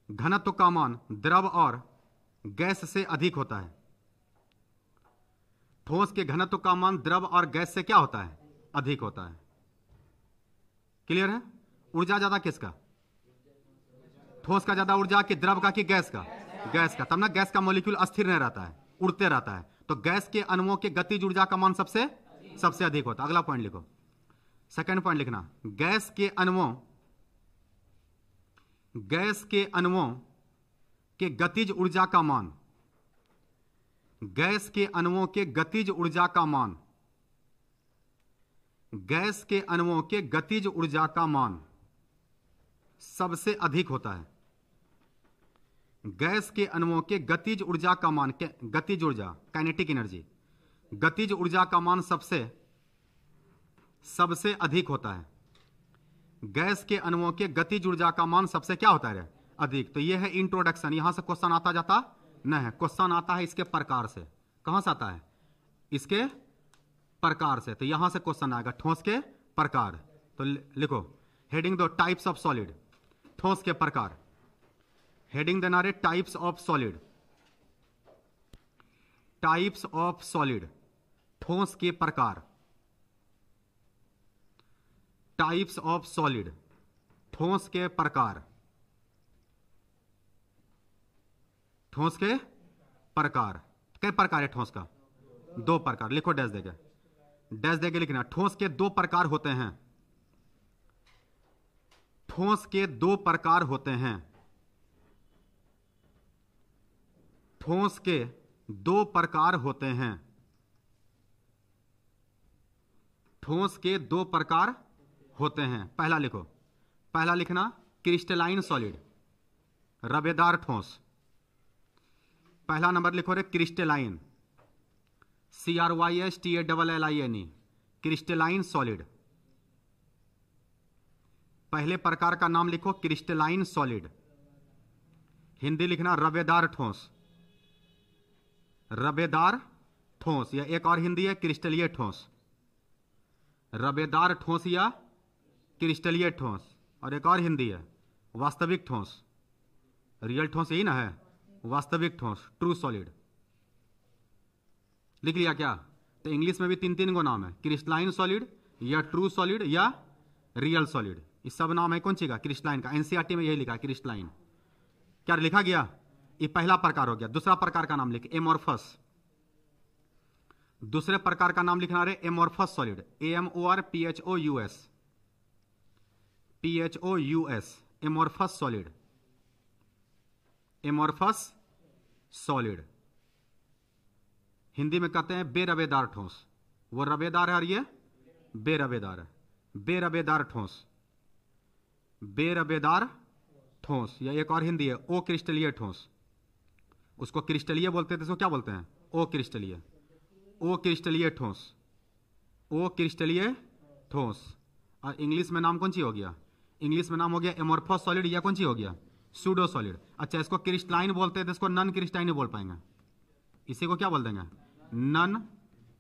घनत्व का मान द्रव और गैस से अधिक होता है। ठोस के घनत्व का मान द्रव और गैस से क्या होता है? अधिक होता है। क्लियर है? ऊर्जा ज्यादा किसका? ठोस का ज्यादा ऊर्जा कि द्रव का कि गैस का? गैस का। तब ना गैस का मॉलिक्यूल अस्थिर नहीं रहता है, उड़ते रहता है। तो गैस के अणुओं के गतिज ऊर्जा का मान सबसे अधिक होता है। अगला पॉइंट लिखो, सेकंड पॉइंट लिखना। गैस के अणुओं के गतिज ऊर्जा का मान, गैस के अणुओं के गतिज ऊर्जा का मान, गैस के अणुओं के गतिज ऊर्जा का मान सबसे अधिक होता है। गैस के अणुओं के गतिज ऊर्जा का मान, गतिज ऊर्जा काइनेटिक एनर्जी, गतिज ऊर्जा का मान सबसे अधिक होता है। गैस के अणुओं के गतिज ऊर्जा का मान सबसे क्या होता है? अधिक। तो यह है इंट्रोडक्शन। यहां से क्वेश्चन आता जाता नहीं है, क्वेश्चन आता है इसके प्रकार से। कहां से आता है? इसके प्रकार से। तो यहां से क्वेश्चन आएगा ठोस के प्रकार। तो लिखो हेडिंग दो टाइप्स ऑफ सॉलिड, ठोस के प्रकार। हेडिंग देना रे types of solid, types of solid, ठोस के प्रकार। टाइप्स ऑफ सॉलिड, ठोस के प्रकार, ठोस के प्रकार। कई प्रकार है ठोस का? 2 प्रकार। लिखो डैश देके, डैश देके लिखना। ठोस के 2 प्रकार होते हैं, ठोस के 2 प्रकार होते हैं, ठोस के 2 प्रकार होते हैं, ठोस के 2 प्रकार होते हैं। पहला लिखो, पहला लिखना क्रिस्टलाइन सॉलिड, रवेदार ठोस। पहला नंबर लिखो रे क्रिस्टलाइन, CRYSTALLINE, क्रिस्टलाइन सॉलिड। पहले प्रकार का नाम लिखो क्रिस्टलाइन सॉलिड। हिंदी लिखना रवेदार ठोस, रवेदार ठोस। या एक और हिंदी है क्रिस्टलीय ठोस, रवेदार ठोस या क्रिस्टलीय ठोस। और एक और हिंदी है वास्तविक ठोस, रियल ठोस यही ना है, वास्तविक ठोस, ट्रू सॉलिड। लिख लिया क्या? तो इंग्लिश में भी 3 गो नाम है, क्रिस्टलाइन सॉलिड या ट्रू सॉलिड या रियल सॉलिड। ये सब नाम है कौन सी का? क्रिस्टलाइन का। एनसीईआरटी में यही लिखा क्रिस्टलाइन। क्या लिखा गया? ये पहला प्रकार हो गया। दूसरा प्रकार का नाम लिख एमोर्फस। दूसरे प्रकार का नाम लिखना रे amorphous solid, AMORPHOUS, PHOUS, amorphous solid, amorphous solid. Hindi में कहते हैं बेरवेदार ठोस। वो रवेदार है और ये बेरवेदार है। बेरवेदार ठोस, बेरवेदार ठोस। या एक और हिंदी है ओ क्रिस्टलीय ठोस। उसको क्रिस्टलीय बोलते थे, इसको क्या बोलते हैं? ओ क्रिस्टलीय, ओ क्रिस्टलीय ठोस, ओ क्रिस्टलीय ठोस। और इंग्लिश में नाम कौन सी हो गया? इंग्लिश में नाम हो गया एमोर्फस सॉलिड, या कौन सी हो गया? Pseudo solid. अच्छा, इसको क्रिस्टलाइन बोलते थे, इसको नॉन क्रिस्टलाइन नहीं बोल पाएंगे। इसी को क्या बोल देंगे? Non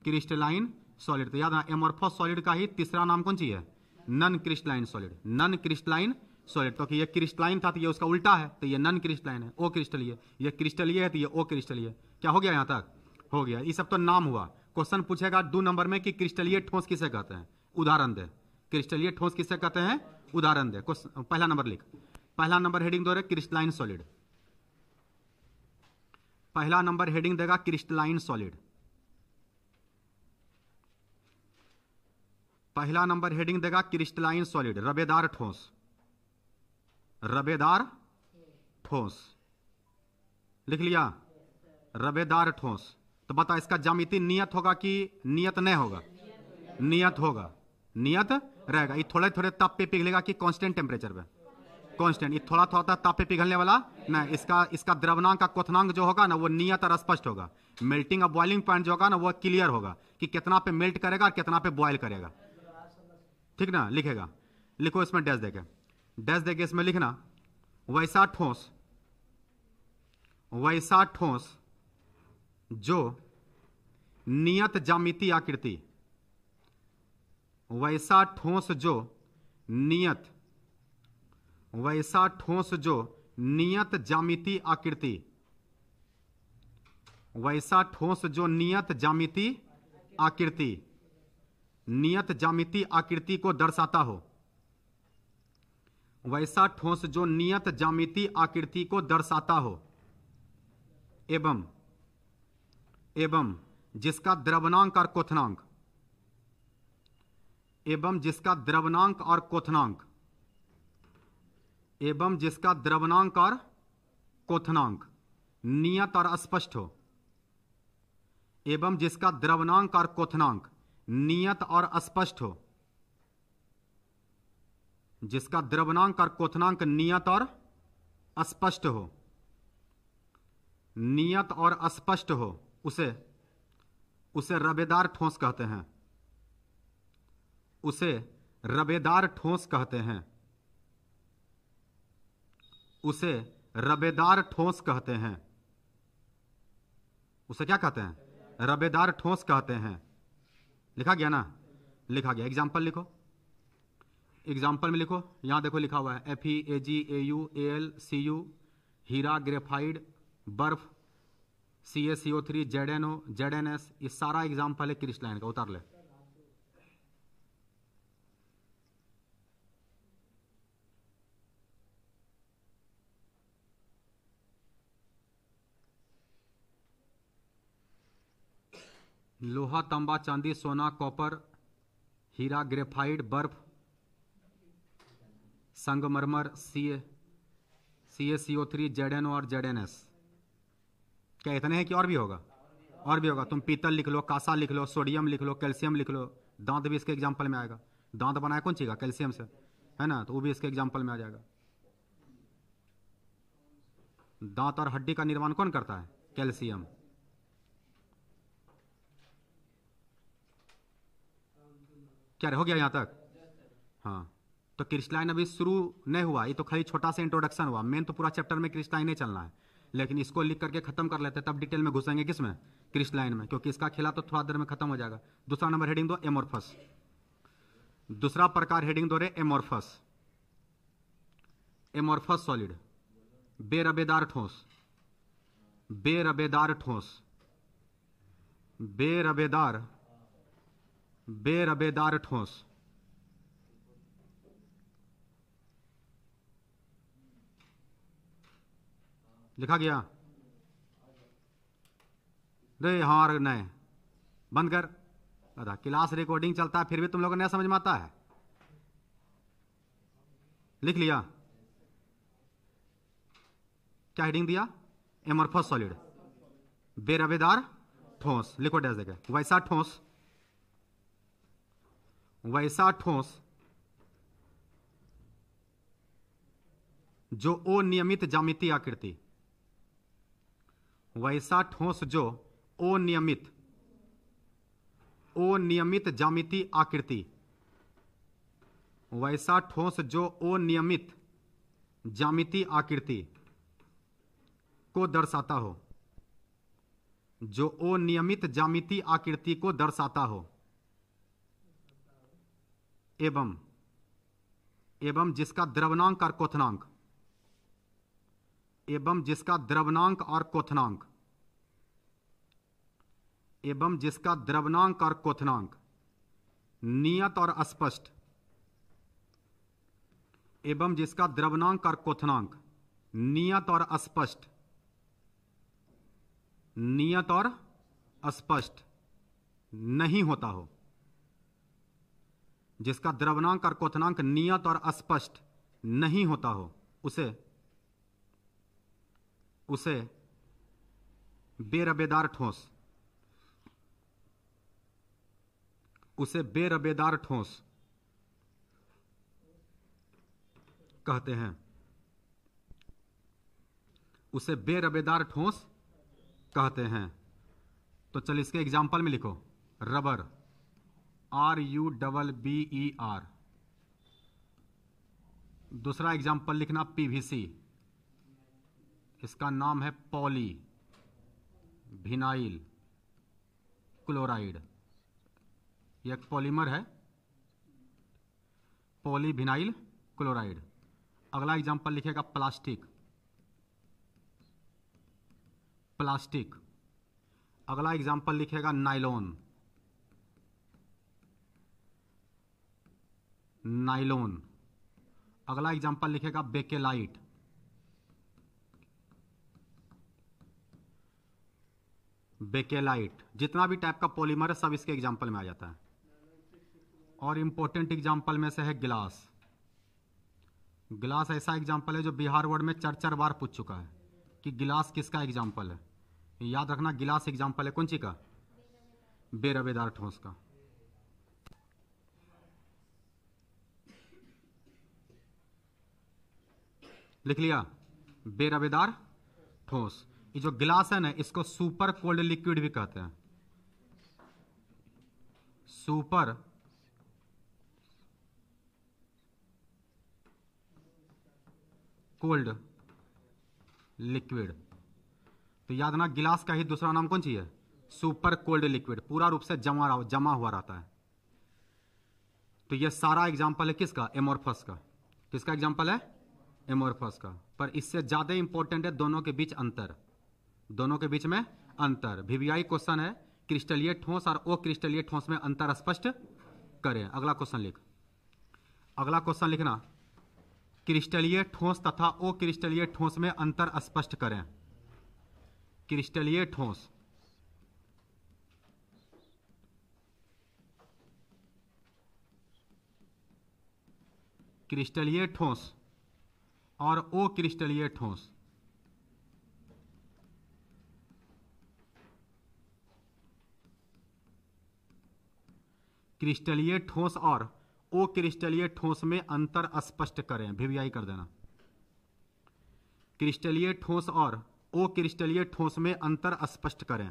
crystalline solid. तो याद रखना एमोर्फस सॉलिड का ही तीसरा नाम कौन सी है? Non crystalline solid, non crystalline solid. तो ये क्रिस्टलाइन था तो ये उसका उल्टा है, तो ये नॉन क्रिस्टलाइन है, ओ क्रिस्टलीय। ये क्रिस्टलीय है तो ये ओ क्रिस्टलीय। क्या हो गया? यहां तक हो गया। ये सब तो नाम हुआ। क्वेश्चन पूछेगा 2 नंबर में कि क्रिस्टलीय ठोस किसे कहते हैं, उदाहरण दे। क्रिस्टलीय ठोस किसे कहते हैं, उदाहरण दे। पहला नंबर लिख, पहला नंबर हेडिंग दो रे क्रिस्टलाइन सॉलिड। पहला नंबर हेडिंग देगा क्रिस्टलाइन सॉलिड। पहला नंबर हेडिंग देगा क्रिस्टलाइन सॉलिड, रवेदार ठोस, रवेदार ठोस। लिख लिया? रवेदार ठोस। तो बता इसका ज्यामिति नियत होगा कि नियत नहीं होगा? नियत होगा, नियत रहेगा। ये थोड़े थोड़े ताप पे पिघलेगा कि कांस्टेंट टेम्परेचर पे? कांस्टेंट। ये थोड़ा थोड़ा ताप पे पिघलने वाला नहीं। इसका द्रवनांक का क्वथनांक जो होगा ना वो नियत और स्पष्ट होगा। मेल्टिंग और बॉइलिंग पॉइंट जो होगा ना वो क्लियर होगा कि कितना पे मेल्ट करेगा और कितना पे बॉयल करेगा। ठीक ना? लिखेगा, लिखो इसमें डैश देके, डैश देके इसमें लिखना वैसा ठोस, वैसा ठोस जो नियत ज्यामिति आकृति, वैसा ठोस जो नियत, वैसा ठोस जो नियत ज्यामिति आकृति, वैसा ठोस जो नियत ज्यामिति आकृति, नियत ज्यामिति आकृति को दर्शाता हो, वैसा ठोस जो नियत ज्यामिति आकृति को दर्शाता हो, एवं एवं जिसका द्रवनांक और क्वथनांक, एवं जिसका द्रवनांक और क्वथनांक, एवं जिसका द्रवनांक और क्वथनांक नियत और स्पष्ट हो, एवं जिसका द्रवनांक और क्वथनांक नियत और स्पष्ट हो, जिसका द्रवनांक और क्वथनांक नियत और स्पष्ट हो, नियत और स्पष्ट हो, उसे रवेदार ठोस कहते हैं, उसे रवेदार ठोस कहते हैं, उसे रवेदार ठोस कहते हैं। उसे क्या कहते हैं? रबेदार ठोस कहते हैं। लिखा गया ना, लिखा गया। एग्जाम्पल लिखो, एग्जाम्पल में लिखो। यहां देखो लिखा हुआ है FeAgAuAlCu, हीरा, ग्रेफाइड, बर्फ, CaCO3, ZnO, ZnS, ये सारा एग्जाम्पल है क्रिस्टलाइन का। उतार ले। लोहा, तांबा, चांदी, सोना, कॉपर, हीरा, ग्रेफाइट, बर्फ, संगमरमर, CaCO3, ZnO और ZnS। क्या इतने हैं कि और भी होगा? और भी होगा। तुम पीतल लिख लो, कांसा लिख लो, सोडियम लिख लो, कैल्शियम लिख लो। दांत भी इसके एग्जाम्पल में आएगा। दांत बनाया कौन चीज का? कैल्शियम से, है ना, तो वो भी इसके एग्जाम्पल में आ जाएगा। दांत और हड्डी का निर्माण कौन करता है? कैल्शियम। क्या हो गया यहां तक? हाँ, तो क्रिस्टलाइन अभी शुरू नहीं हुआ, ये तो खाली छोटा सा इंट्रोडक्शन हुआ। मेन तो पूरा चैप्टर में क्रिस्टलाइन नहीं चलना है, लेकिन इसको लिख करके खत्म कर लेते हैं, तब डिटेल में घुसेंगे किसमें? क्रिस्टलाइन में, क्योंकि इसका खेला तो थोड़ा देर में खत्म हो जाएगा। दूसरा नंबर हेडिंग दो, एमोर्फस। दूसरा प्रकार हेडिंग दो रे, एमोर्फस। एमोर्फस सॉलिड, बेरबेदार ठोस, बेरबेदार ठोस, बेरबेदार, बेरबेदार ठोस। लिखा गया? रे हाँ नहीं, बंद कर। अदा क्लास रिकॉर्डिंग चलता है, फिर भी तुम लोगों को नया समझ में आता है। लिख लिया? क्या हेडिंग दिया? एमोर्फस सॉलिड, बेरबेदार ठोस। लिखो डैश देके, वैसा ठोस, वैसा ठोस जो अनियमित ज्यामितीय आकृति, वैसा ठोस जो अनियमित, अनियमित ज्यामितीय आकृति, वैसा ठोस जो अनियमित ज्यामितीय आकृति को दर्शाता हो, जो अनियमित ज्यामितीय आकृति को दर्शाता हो, एवं जिसका द्रव्यनांक और क्वथनांक, एवं जिसका द्रव्यनांक और क्वथनांक, एवं जिसका द्रव्यनांक और क्वथनांक नियत और अस्पष्ट, एवं जिसका द्रव्यनांक और क्वथनांक नियत और अस्पष्ट, नियत और अस्पष्ट नहीं होता हो, जिसका द्रव्यनांक और क्वथनांक नियत और अस्पष्ट नहीं होता हो, उसे बेरबेदार ठोस, उसे बेरबेदार ठोस कहते हैं। उसे बेरबेदार ठोस कहते हैं। तो चल इसके एग्जाम्पल में लिखो, रबर, RUBBER। दूसरा एग्जाम्पल लिखना PVC, इसका नाम है पॉली विनाइल क्लोराइड। यह एक पॉलीमर है, पॉली विनाइल क्लोराइड। अगला एग्जाम्पल लिखेगा प्लास्टिक, प्लास्टिक। अगला एग्जाम्पल लिखेगा नाइलॉन, नाइलॉन। अगला एग्जाम्पल लिखेगा बेकेलाइट, बेकेलाइट। जितना भी टाइप का पॉलीमर है सब इसके एग्जाम्पल में आ जाता है। और इंपॉर्टेंट एग्जाम्पल में से है गिलास। गिलास ऐसा एग्जाम्पल है जो बिहार बोर्ड में 4 बार पूछ चुका है कि गिलास किसका एग्जाम्पल है। याद रखना, गिलास एग्जाम्पल है कौन सी का? बेरबेदार ठोस का। लिख लिया? बेरबेदार ठोस। ये जो गिलास है ना, इसको सुपर कोल्ड लिक्विड भी कहते हैं। Super cold liquid. तो याद ना, गिलास का ही दूसरा नाम कौन सी है? सुपर कोल्ड लिक्विड, पूरा रूप से जमा हुआ रहता है। तो ये सारा एग्जाम्पल है किसका? एमोर्फस का। किसका एग्जाम्पल है? एमोर्फस का। पर इससे ज्यादा इंपॉर्टेंट है दोनों के बीच अंतर, दोनों के बीच में अंतर। वीवीआई क्वेश्चन है, क्रिस्टलीय ठोस और ओ क्रिस्टलीय ठोस में अंतर स्पष्ट करें। अगला क्वेश्चन लिख, अगला क्वेश्चन लिखना, क्रिस्टलीय ठोस तथा ओ क्रिस्टलीय ठोस में अंतर स्पष्ट करें। क्रिस्टलीय ठोस, क्रिस्टलीय ठोस और ओ क्रिस्टलीय ठोस, क्रिस्टलीय ठोस और ओ क्रिस्टलीय ठोस में अंतर स्पष्ट करें। वीवीआई कर देना। क्रिस्टलीय ठोस और ओ क्रिस्टलीय ठोस में अंतर स्पष्ट करें।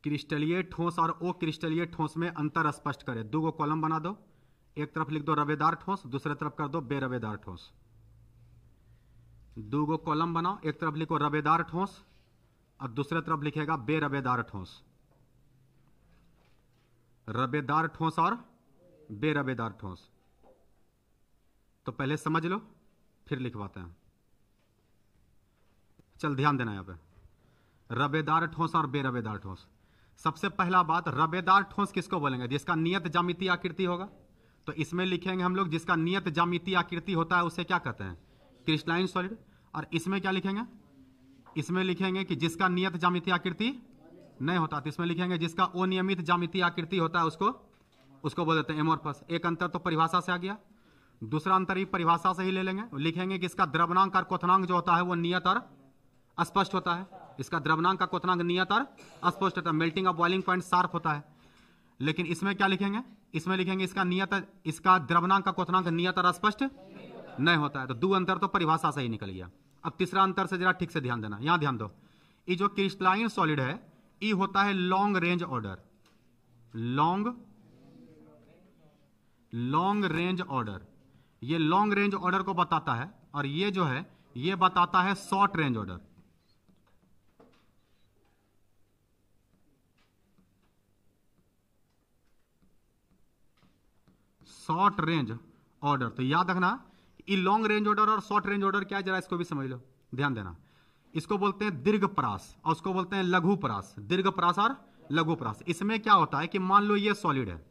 क्रिस्टलीय ठोस और ओ क्रिस्टलीय ठोस में अंतर स्पष्ट करें। दो कॉलम बना दो, एक तरफ लिख दो रवेदार ठोस, दूसरे तरफ कर दो बेरवेदार ठोस। दो कॉलम बनाओ, एक तरफ लिखो रवेदार ठोस और दूसरे तरफ लिखेगा बेरवेदार ठोस। रवेदार ठोस और बेरवेदार ठोस। तो पहले समझ लो फिर लिखवाते हैं। चल ध्यान देना यहां पे, रवेदार ठोस और बेरवेदार ठोस। सबसे पहला बात, रवेदार ठोस किसको बोलेंगे? जिसका नियत ज्यामितीय आकृति होगा। तो इसमें लिखेंगे हम लोग जिसका नियत ज्यामितीय आकृति होता है उसे क्या कहते हैं? Crystalline solid. और इसमें क्या लिखेंगे? इसमें लिखेंगे कि जिसका नियत ज्यामितीय आकृति नहीं होता, तो इसमें लिखेंगे जिसका अनियमित ज्यामितीय आकृति होता है उसको बोल देते हैं एमोर्फस। एक अंतर तो परिभाषा से आ गया, दूसरा अंतर ही परिभाषा से ही ले लेंगे। लिखेंगे कि इसका द्रव्यनांक और क्वथनांक जो होता है वो नियत और अस्पष्ट होता है। इसका द्रव्यनांक का क्वथनांक नियत और अस्पष्ट होता है, मेल्टिंग और बॉइलिंग पॉइंट शार्प होता है। लेकिन इसमें क्या लिखेंगे? इसमें लिखेंगे इसका द्रव्यनांक का क्वथनांक नियत और अस्पष्ट नहीं होता है। तो दो अंतर तो परिभाषा से ही निकल गया। अब तीसरा अंतर से जरा ठीक से ध्यान देना। यहां ध्यान दो, ये जो क्रिस्टलाइन सॉलिड है ये होता है long range order. Long range order, ये लॉन्ग रेंज ऑर्डर को बताता है। और ये जो है ये बताता है short range order. Short range order. तो याद रखना ये लॉन्ग रेंज ऑर्डर और शॉर्ट रेंज ऑर्डर क्या है, जरा इसको भी समझ लो, ध्यान देना। इसको बोलते हैं दीर्घ परास और उसको बोलते हैं लघु परास। दीर्घ परास और लघु परास। इसमें क्या होता है कि मान लो ये सॉलिड है,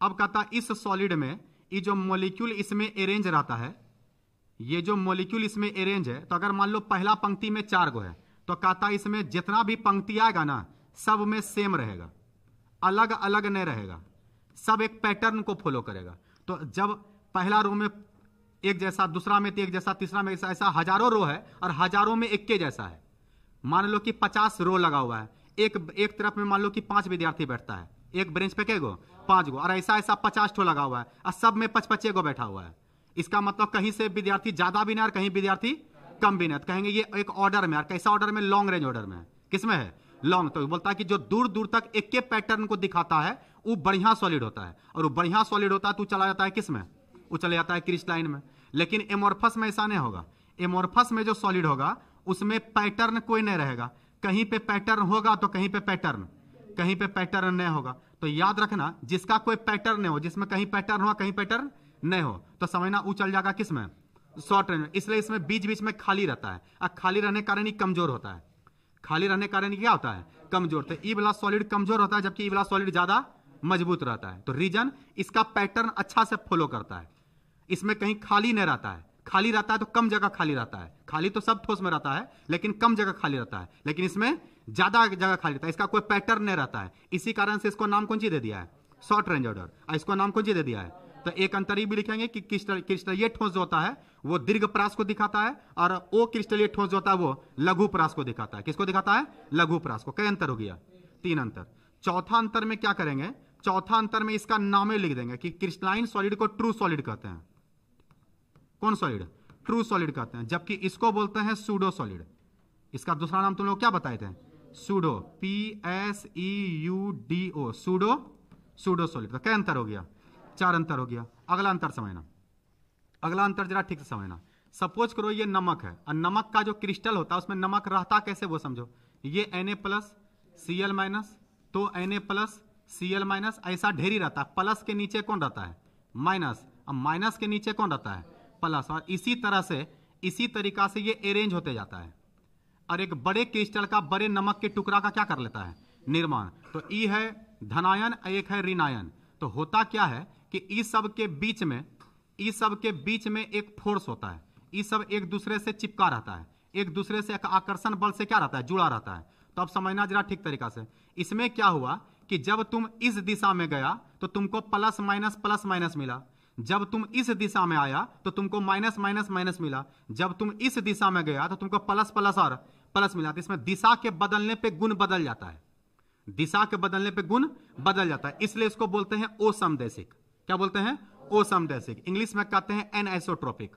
अब कहता है इस सॉलिड में ये जो मॉलिक्यूल इसमें अरेंज रहता है, ये जो मॉलिक्यूल इसमें अरेंज है, तो अगर मान लो पहला पंक्ति में 4 गो है तो कहता है इसमें जितना भी पंक्ति आएगा ना सब में सेम रहेगा, अलग अलग नहीं रहेगा, सब एक पैटर्न को फॉलो करेगा। तो जब पहला रो में एक जैसा, दूसरा में एक जैसा, तीसरा में ऐसा हजारों रो है और हजारों में एक के जैसा है। मान लो कि 50 रो लगा हुआ है, एक तरफ में मान लो कि 5 विद्यार्थी बैठता है, एक बेंच पे गो 5 गो, और ऐसा 50 ठो लगा हुआ है और सब में 55 गो बैठा हुआ है। इसका मतलब कहीं से विद्यार्थी ज्यादा भी नहीं और कहीं विद्यार्थी कम भी नहीं। तो कहेंगे ये एक ऑर्डर में, और कैसा ऑर्डर में? लॉन्ग रेंज ऑर्डर में। किसमें है? लॉन्ग। तो बोलता है कि जो दूर दूर तक एक के पैटर्न को दिखाता है वो बढ़िया सॉलिड होता है, और वो बढ़िया सॉलिड होता है तो चला जाता है किसमें? वो चला जाता है क्रिस्टलाइन में। लेकिन एमोर्फस में ऐसा नहीं होगा। एमोर्फस में जो सॉलिड होगा उसमें पैटर्न कोई नहीं रहेगा, कहीं पे पैटर्न होगा तो कहीं पे पैटर्न नहीं होगा। तो याद रखना जिसका कोई पैटर्न नहीं हो, जिसमें कहीं पैटर्न हो कहीं पैटर्न नहीं हो, तो समझना वो चल जाएगा किसमें? शॉर्ट रेंज में। इसलिए इसमें बीच बीच में खाली रहता है, और खाली रहने के कारण ही कमजोर होता है। खाली रहने के कारण क्या होता है? कमजोर। तो ई वाला सॉलिड कमजोर होता है जबकि ई वाला सॉलिड ज्यादा मजबूत रहता है। तो रीजन इसका पैटर्न अच्छा से फॉलो करता है, इसमें कहीं खाली नहीं रहता है। खाली रहता है तो कम जगह खाली रहता है। खाली तो सब ठोस में रहता है लेकिन कम जगह खाली रहता है, लेकिन इसमें ज्यादा जगह खाली रहता है। इसका कोई पैटर्न नहीं रहता है, इसी कारण से इसको नाम कौन सी दे दिया है? Short range order. और इसको नाम कौन सी दे दिया है? तो एक अंतर भी लिखेंगे कि क्रिस्टलीय ठोस जो होता है वो दीर्घ परास को दिखाता है, और ओ क्रिस्टलीय ठोस जो होता है वो लघु परास को दिखाता है। किसको दिखाता है? लघु परास को। कई अंतर हो गया? 3 अंतर। चौथा अंतर में क्या करेंगे? चौथा अंतर में इसका नाम ही लिख देंगे कि क्रिस्टलाइन सॉलिड को ट्रू सॉलिड कहते हैं। कौन सॉलिड? ट्रू सॉलिड कहते हैं, जबकि इसको बोलते हैं सूडो सॉलिड। इसका दूसरा नाम तुम लोग क्या बताए थे? Pseudo, PSEUDO, pseudo solid. तो क्या अंतर हो गया? 4 अंतर हो गया। अगला अंतर समझना, अगला अंतर जरा ठीक से समझना। सपोज करो ये नमक है और नमक का जो क्रिस्टल होता है उसमें नमक रहता कैसे वो समझो। ये Na+Cl- तो Na+Cl- ऐसा ढेरी रहता है। प्लस के नीचे कौन रहता है? माइनस। अब माइनस के नीचे कौन रहता है? प्लस। और इसी तरह से इसी तरीका से ये अरेंज होते जाता है और एक बड़े क्रिस्टल का बड़े नमक के टुकड़ा का क्या कर लेता है? निर्माण। तो ई है धनायन, एक है ऋणायन। तो होता क्या है कि इस सब के बीच में एक फोर्स होता है। ये सब एक दूसरे से चिपका रहता है, एक दूसरे से एक आकर्षण बल से क्या रहता है? जुड़ा रहता है। तो अब समझना जरा ठीक तरीका से। इसमें क्या हुआ कि जब तुम इस दिशा में गया तो तुमको प्लस माइनस मिला। जब तुम इस दिशा में आया तो तुमको माइनस माइनस मिला। जब तुम इस दिशा में गया तो तुमको प्लस और प्लस मिला। तो इसमें दिशा के बदलने पे गुण बदल जाता है। दिशा के बदलने पे गुण बदल जाता है, इसलिए इसको बोलते हैं ओ समदैशिक। क्या बोलते हैं? ओ समदैशिक। इंग्लिश में कहते हैं एनआइसोट्रोपिक।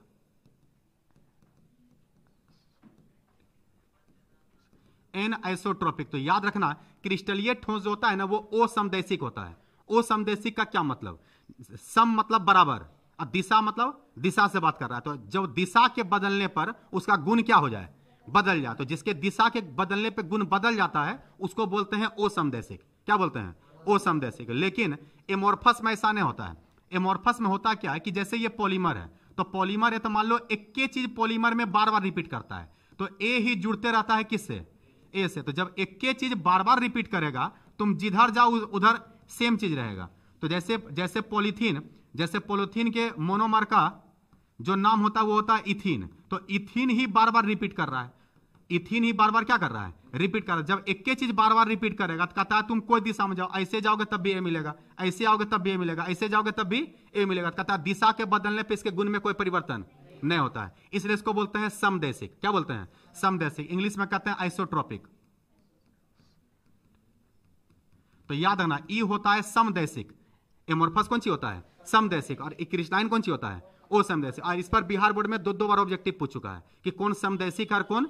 एनआइसोट्रोपिक। तो याद रखना क्रिस्टलीय ठोस जो होता है ना वो ओ समदैशिक होता है। ओ समदैशिक का क्या मतलब? सम मतलब बराबर और दिशा मतलब दिशा से बात कर रहा है। तो जब दिशा के बदलने पर उसका गुण क्या हो जाए? बदल जाए। तो जिसके दिशा के बदलने पर गुण बदल जाता है उसको बोलते हैं ओ समदैशिक। क्या बोलते हैं? ओ समदैशिक। लेकिन एमोर्फस में ऐसा नहीं होता है। एमोर्फस में होता क्या है कि जैसे ये पॉलीमर है, तो पॉलीमर है तो मान लो एक ही चीज पॉलीमर में बार बार रिपीट करता है, तो ए ही जुड़ते रहता है किससे? ए से। तो जब एक ही चीज बार बार रिपीट करेगा तुम जिधर जाओ उधर सेम चीज रहेगा। तो जैसे पॉलीथीन के मोनोमर का जो नाम होता है वो होता है इथीन। तो इथीन ही बार बार रिपीट कर रहा है। इथीन ही बार बार क्या कर रहा है? रिपीट कर रहा है। जब एक ही चीज बार बार रिपीट करेगा तो कहता है तुम कोई दिशा में जाओ, ऐसे जाओगे तब भी ए मिलेगा, ऐसे आओगे तब भी ए मिलेगा, ऐसे जाओगे तब भी ए मिलेगा। तो कहता है दिशा के बदलने पे इसके गुण में कोई परिवर्तन नहीं होता है, इसलिए इसको बोलते हैं समदैशिक। क्या बोलते हैं? समदैशिक। इंग्लिश में कहते हैं आइसोट्रोपिक। तो याद रखना ई होता है समदैशिक, एमोर्फस कौन सी होता है? समदैशिक। और क्रिस्टलाइन कौन सी होता है? ओ समदैशिक। और इस पर बिहार बोर्ड में दो बार ऑब्जेक्टिव पूछ चुका है कि कौन समदैशिक और कौन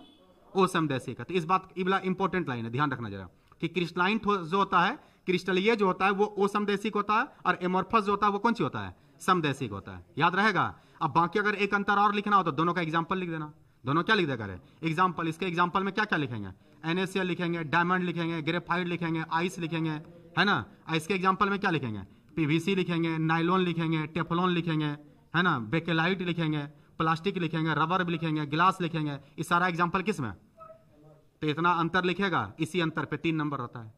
ओ समदैशिक है। तो इस बात की इंपॉर्टेंट लाइन है, ध्यान रखना जरा कि क्रिस्टलाइन जो होता है, क्रिस्टलीय जो होता है वो ओ समदैशिक होता है और एमोर्फस जो होता है वो कौन सी होता है? समदैशिक होता है। याद रहेगा। अब बाकी अगर एक अंतर और लिखना हो तो दोनों का एग्जाम्पल लिख देना। दोनों क्या लिख देगा? एग्जाम्पल। इसके एग्जाम्पल में क्या क्या लिखेंगे? NaCl लिखेंगे, डायमंड लिखेंगे, ग्रेफाइट लिखेंगे, आइस लिखेंगे, है ना। इसके एग्जाम्पल में क्या लिखेंगे? PVC लिखेंगे, नाइलॉन लिखेंगे, टेफ्लॉन लिखेंगे, है ना, बेकेलाइट लिखेंगे, प्लास्टिक लिखेंगे, रबर लिखेंगे, ग्लास लिखेंगे। ये सारा एग्जाम्पल किस में? तो इतना अंतर लिखेगा, इसी अंतर पे 3 नंबर रहता है।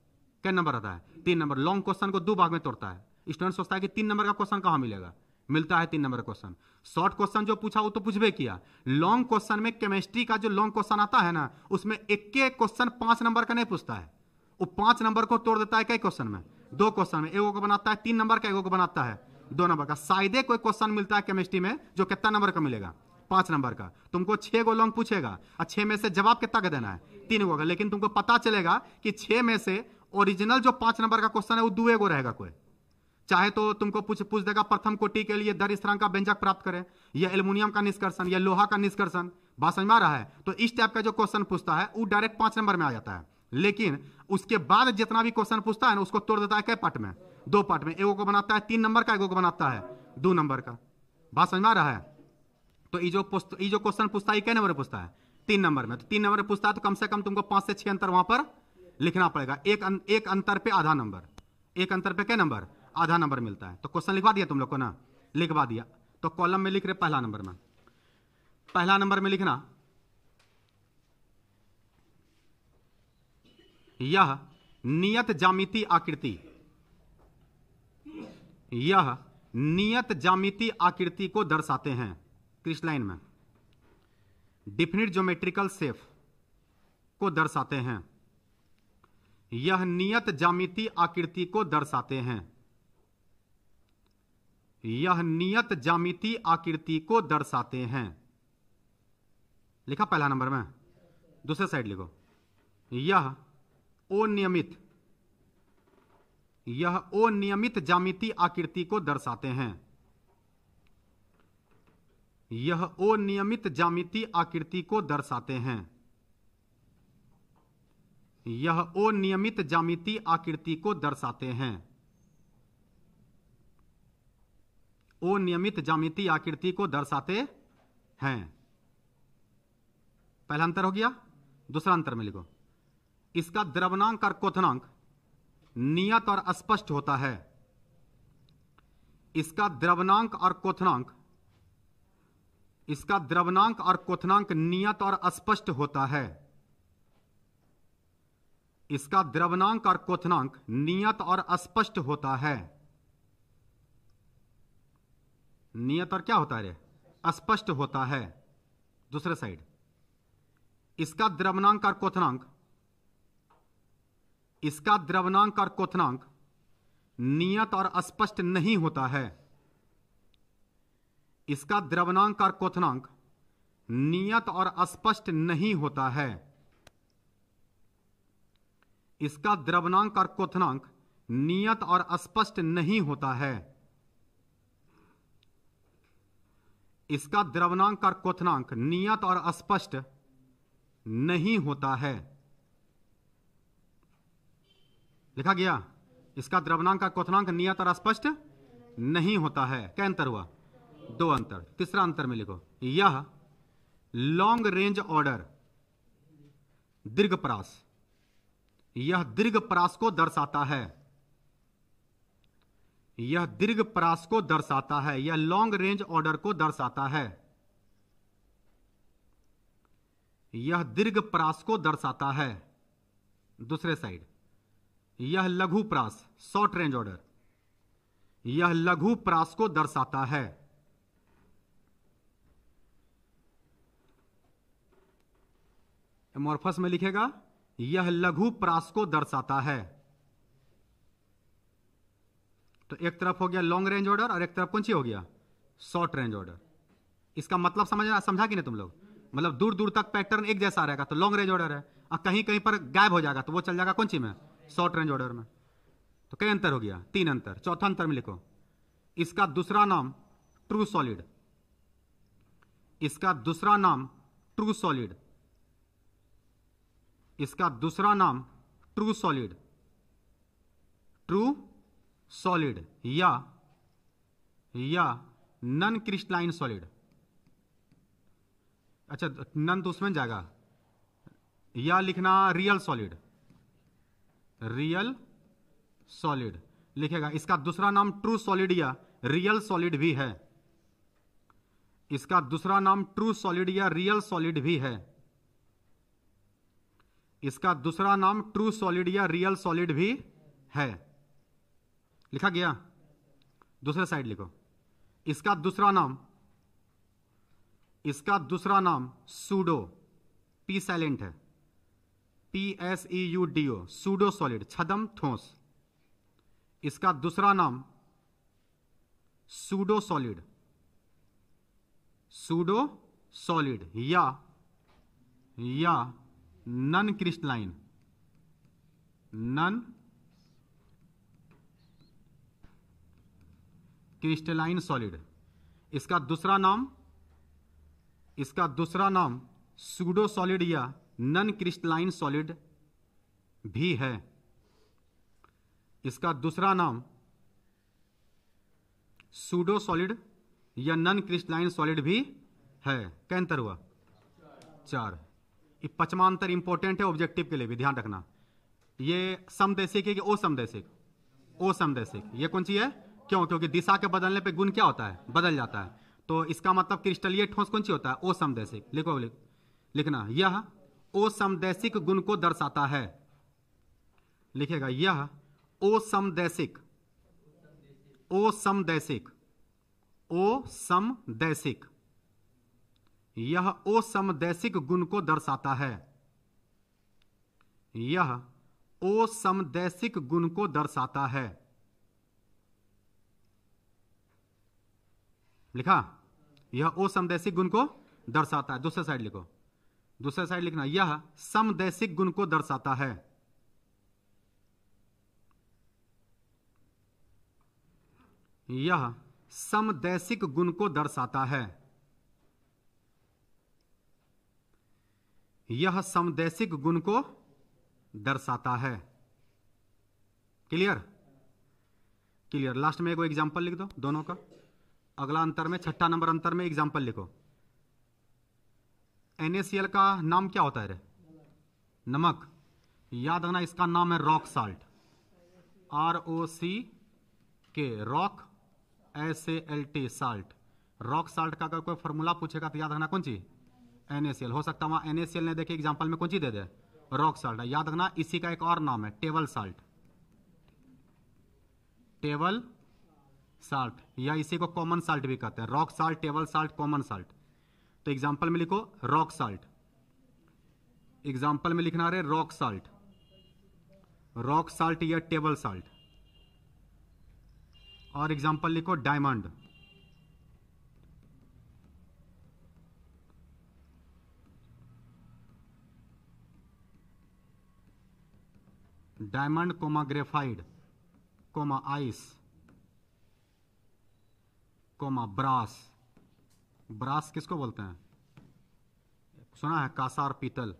क्या नंबर रहता है? 3 नंबर। लॉन्ग क्वेश्चन को 2 भाग में तोड़ता है। स्टूडेंट सोचता है कि 3 नंबर का क्वेश्चन कहां मिलेगा? मिलता है 3 नंबर का क्वेश्चन। शॉर्ट क्वेश्चन जो पूछा वो तो पूछबे किया। लॉन्ग क्वेश्चन में केमिस्ट्री का जो लॉन्ग क्वेश्चन आता है ना उसमें एक क्वेश्चन 5 नंबर का नहीं पूछता है, वो 5 नंबर को तोड़ देता है। कई क्वेश्चन में? 2 क्वेश्चन में। एगो को बनाता है 3 नंबर का, एगो को बनाता है 2 नंबर का। शायद कोई क्वेश्चन मिलता है केमिस्ट्री में जो कितना नंबर का मिलेगा? 5 नंबर का। तुमको 6 गो लॉन्ग पूछेगा और 6 में से जवाब कितना का देना है? 3 गो का। लेकिन तुमको पता चलेगा कि 6 में से ओरिजिनल जो 5 नंबर का क्वेश्चन है वो 2 गो रहेगा। कोई चाहे तो तुमको पूछ देगा प्रथम कोटि के लिए दर स्थिरांक का व्यंजक प्राप्त करें, या एल्युमिनियम का निष्कर्षण, या लोहा का निष्कर्षण। बात समझ में आ रहा है? तो इस टाइप का जो क्वेश्चन पूछता है वो डायरेक्ट 5 नंबर में आ जाता है। लेकिन उसके बाद जितना भी क्वेश्चन पूछता है ना उसको तोड़ देता है कई पार्ट में? 2 पार्ट में। एगो को बनाता है 3 नंबर का, एगो को बनाता है 2 नंबर का। बात समझ में आ रहा है? तो ये जो क्वेश्चन पूछता है कै नंबर में पूछता है? 3 नंबर में। तो 3 नंबर में पूछता है तो कम से कम तुमको 5 से 6 अंतर वहां पर लिखना पड़ेगा। एक अंतर पे आधा नंबर, एक अंतर पे क्या नंबर? आधा नंबर मिलता है। तो क्वेश्चन लिखवा दिया तुम लोग को ना? लिखवा दिया। तो कॉलम में लिख रहे पहला नंबर में, पहला नंबर में लिखना यह नियत ज्यामिति आकृति, यह नियत ज्यामिति आकृति को दर्शाते हैं। क्रिस्टलाइन में डिफिनिट ज्योमेट्रिकल शेप को दर्शाते हैं। यह नियत ज्यामिति आकृति को दर्शाते हैं। यह नियत ज्यामिति आकृति को दर्शाते हैं। लिखा पहला नंबर में। दूसरे साइड लिखो यह अनियमित, यह अनियमित ज्यामिति आकृति को दर्शाते हैं। यह अनियमित ज्यामिति आकृति को दर्शाते हैं। यह अनियमित ज्यामिति आकृति को दर्शाते हैं। अनियमित ज्यामिति आकृति को दर्शाते हैं। पहला अंतर हो गया। दूसरा अंतर में लिखो, इसका द्रव्यनांक और क्वथनांक नियत और अस्पष्ट होता है। इसका द्रव्यनांक और क्वथनांक, इसका द्रव्यनांक और क्वथनांक नियत और अस्पष्ट होता है। इसका द्रव्यनांक और क्वथनांक नियत और अस्पष्ट होता है। नियत और क्या होता है रे? अस्पष्ट होता है। दूसरे साइड, इसका द्रव्यनांक और क्वथनांक, इसका द्रव्यनांक और क्वथनांक नियत और अस्पष्ट नहीं होता है। इसका द्रव्यनांक और क्वथनांक नियत और अस्पष्ट नहीं होता है। इसका द्रव्यनांक और क्वथनांक नियत और अस्पष्ट नहीं होता है। इसका द्रव्यनांक और क्वथनांक नियत और अस्पष्ट नहीं होता है। लिखा गया, इसका द्रव्यनांक और क्वथनांक नियत और अस्पष्ट नहीं होता है। क्या अंतर हुआ? दो अंतर। तीसरा अंतर में लिखो, यह लॉन्ग रेंज ऑर्डर दीर्घपरास, यह दीर्घपरास को दर्शाता है। यह दीर्घपरास को दर्शाता है। यह लॉन्ग रेंज ऑर्डर को दर्शाता है। यह दीर्घपरास को दर्शाता है। दूसरे साइड, यह लघु प्रास, शॉर्ट रेंज ऑर्डर, यह लघु प्रास को दर्शाता है। एमॉर्फस में लिखेगा, यह लघु प्रास को दर्शाता है। तो एक तरफ हो गया लॉन्ग रेंज ऑर्डर और एक तरफ कौन सी हो गया? Short range order. इसका मतलब समझा कि नहीं तुम लोग? मतलब दूर दूर तक पैटर्न एक जैसा रहेगा तो लॉन्ग रेंज ऑर्डर है, और कहीं कहीं पर गायब हो जाएगा तो वो चल जाएगा कौन सी में? शॉर्ट रेंज ऑर्डर में। तो कई अंतर हो गया? तीन अंतर। चौथा अंतर में लिखो, इसका दूसरा नाम ट्रू सॉलिड, इसका दूसरा नाम ट्रू सॉलिड, इसका दूसरा नाम ट्रू सॉलिड, ट्रू सॉलिड या नन क्रिस्टलाइन सॉलिड। अच्छा, नन तो उसमें जाएगा, या लिखना रियल सॉलिड, रियल सॉलिड लिखेगा। इसका दूसरा नाम ट्रू सॉलिड या रियल सॉलिड भी है। इसका दूसरा नाम ट्रू सॉलिड या रियल सॉलिड भी है। इसका दूसरा नाम ट्रू सॉलिड या रियल सॉलिड भी है। लिखा गया? दूसरे साइड लिखो, इसका दूसरा नाम सूडो, पी साइलेंट है, PSEUDO, सूडो सॉलिड, छदम ठोस। इसका दूसरा नाम सूडो सॉलिड, सूडो सॉलिड या non crystalline, non crystalline solid. इसका दूसरा नाम सूडो सॉलिड या नन क्रिस्टलाइन सॉलिड भी है। इसका दूसरा नाम सूडो सॉलिड या नन क्रिस्टलाइन सॉलिड भी है। क्या अंतर हुआ? चार। ये पांचवा अंतर इंपॉर्टेंट है ऑब्जेक्टिव के लिए भी, ध्यान रखना। ये समदैशिक है कि असमदैशिक? असमदैशिक। ये कौन सी है? क्यों? क्योंकि दिशा के बदलने पे गुण क्या होता है? बदल जाता है। तो इसका मतलब क्रिस्टलीय ठोस कौन सी होता है? असमदैशिक। लिखो, लिखना, यह असमदैशिक गुण को दर्शाता है। लिखेगा, यह असमदैशिक, असमदैशिक, असमदैशिक, यह असमदैशिक गुण को दर्शाता है। यह असमदैशिक गुण को दर्शाता है। लिखा? यह असमदैशिक गुण को दर्शाता है। दूसरे साइड लिखो, दूसरे साइड लिखना, यह समदैशिक गुण को दर्शाता है। यह समदैशिक गुण को दर्शाता है। यह समदैशिक गुण को दर्शाता है। क्लियर? क्लियर। लास्ट में एक एग्जांपल लिख दो दोनों का। अगला अंतर में, छठा नंबर अंतर में एग्जांपल लिखो। NaCl का नाम क्या होता है रे? नमक। याद रखना इसका नाम है rock salt, ROCK, rock, SALT, salt. Rock salt का अगर कोई फॉर्मूला पूछेगा तो याद रखना कौन चीज? NaCl। हो सकता है वहां NaCl ने देखे एग्जाम्पल में कौन चीज दे दे? Rock salt. याद रखना इसी का एक और नाम है टेबल साल्ट, टेबल साल्ट, या इसी को कॉमन साल्ट भी कहते हैं। Rock salt, table salt, common salt. तो एग्जाम्पल में लिखो रॉक साल्ट, एग्जाम्पल में लिखना रहे रॉक साल्ट, रॉक साल्ट या टेबल साल्ट। और एग्जाम्पल लिखो diamond, diamond comma graphite comma ice comma brass. Brass किसको बोलते हैं? सुना है? कांसा और पीतल।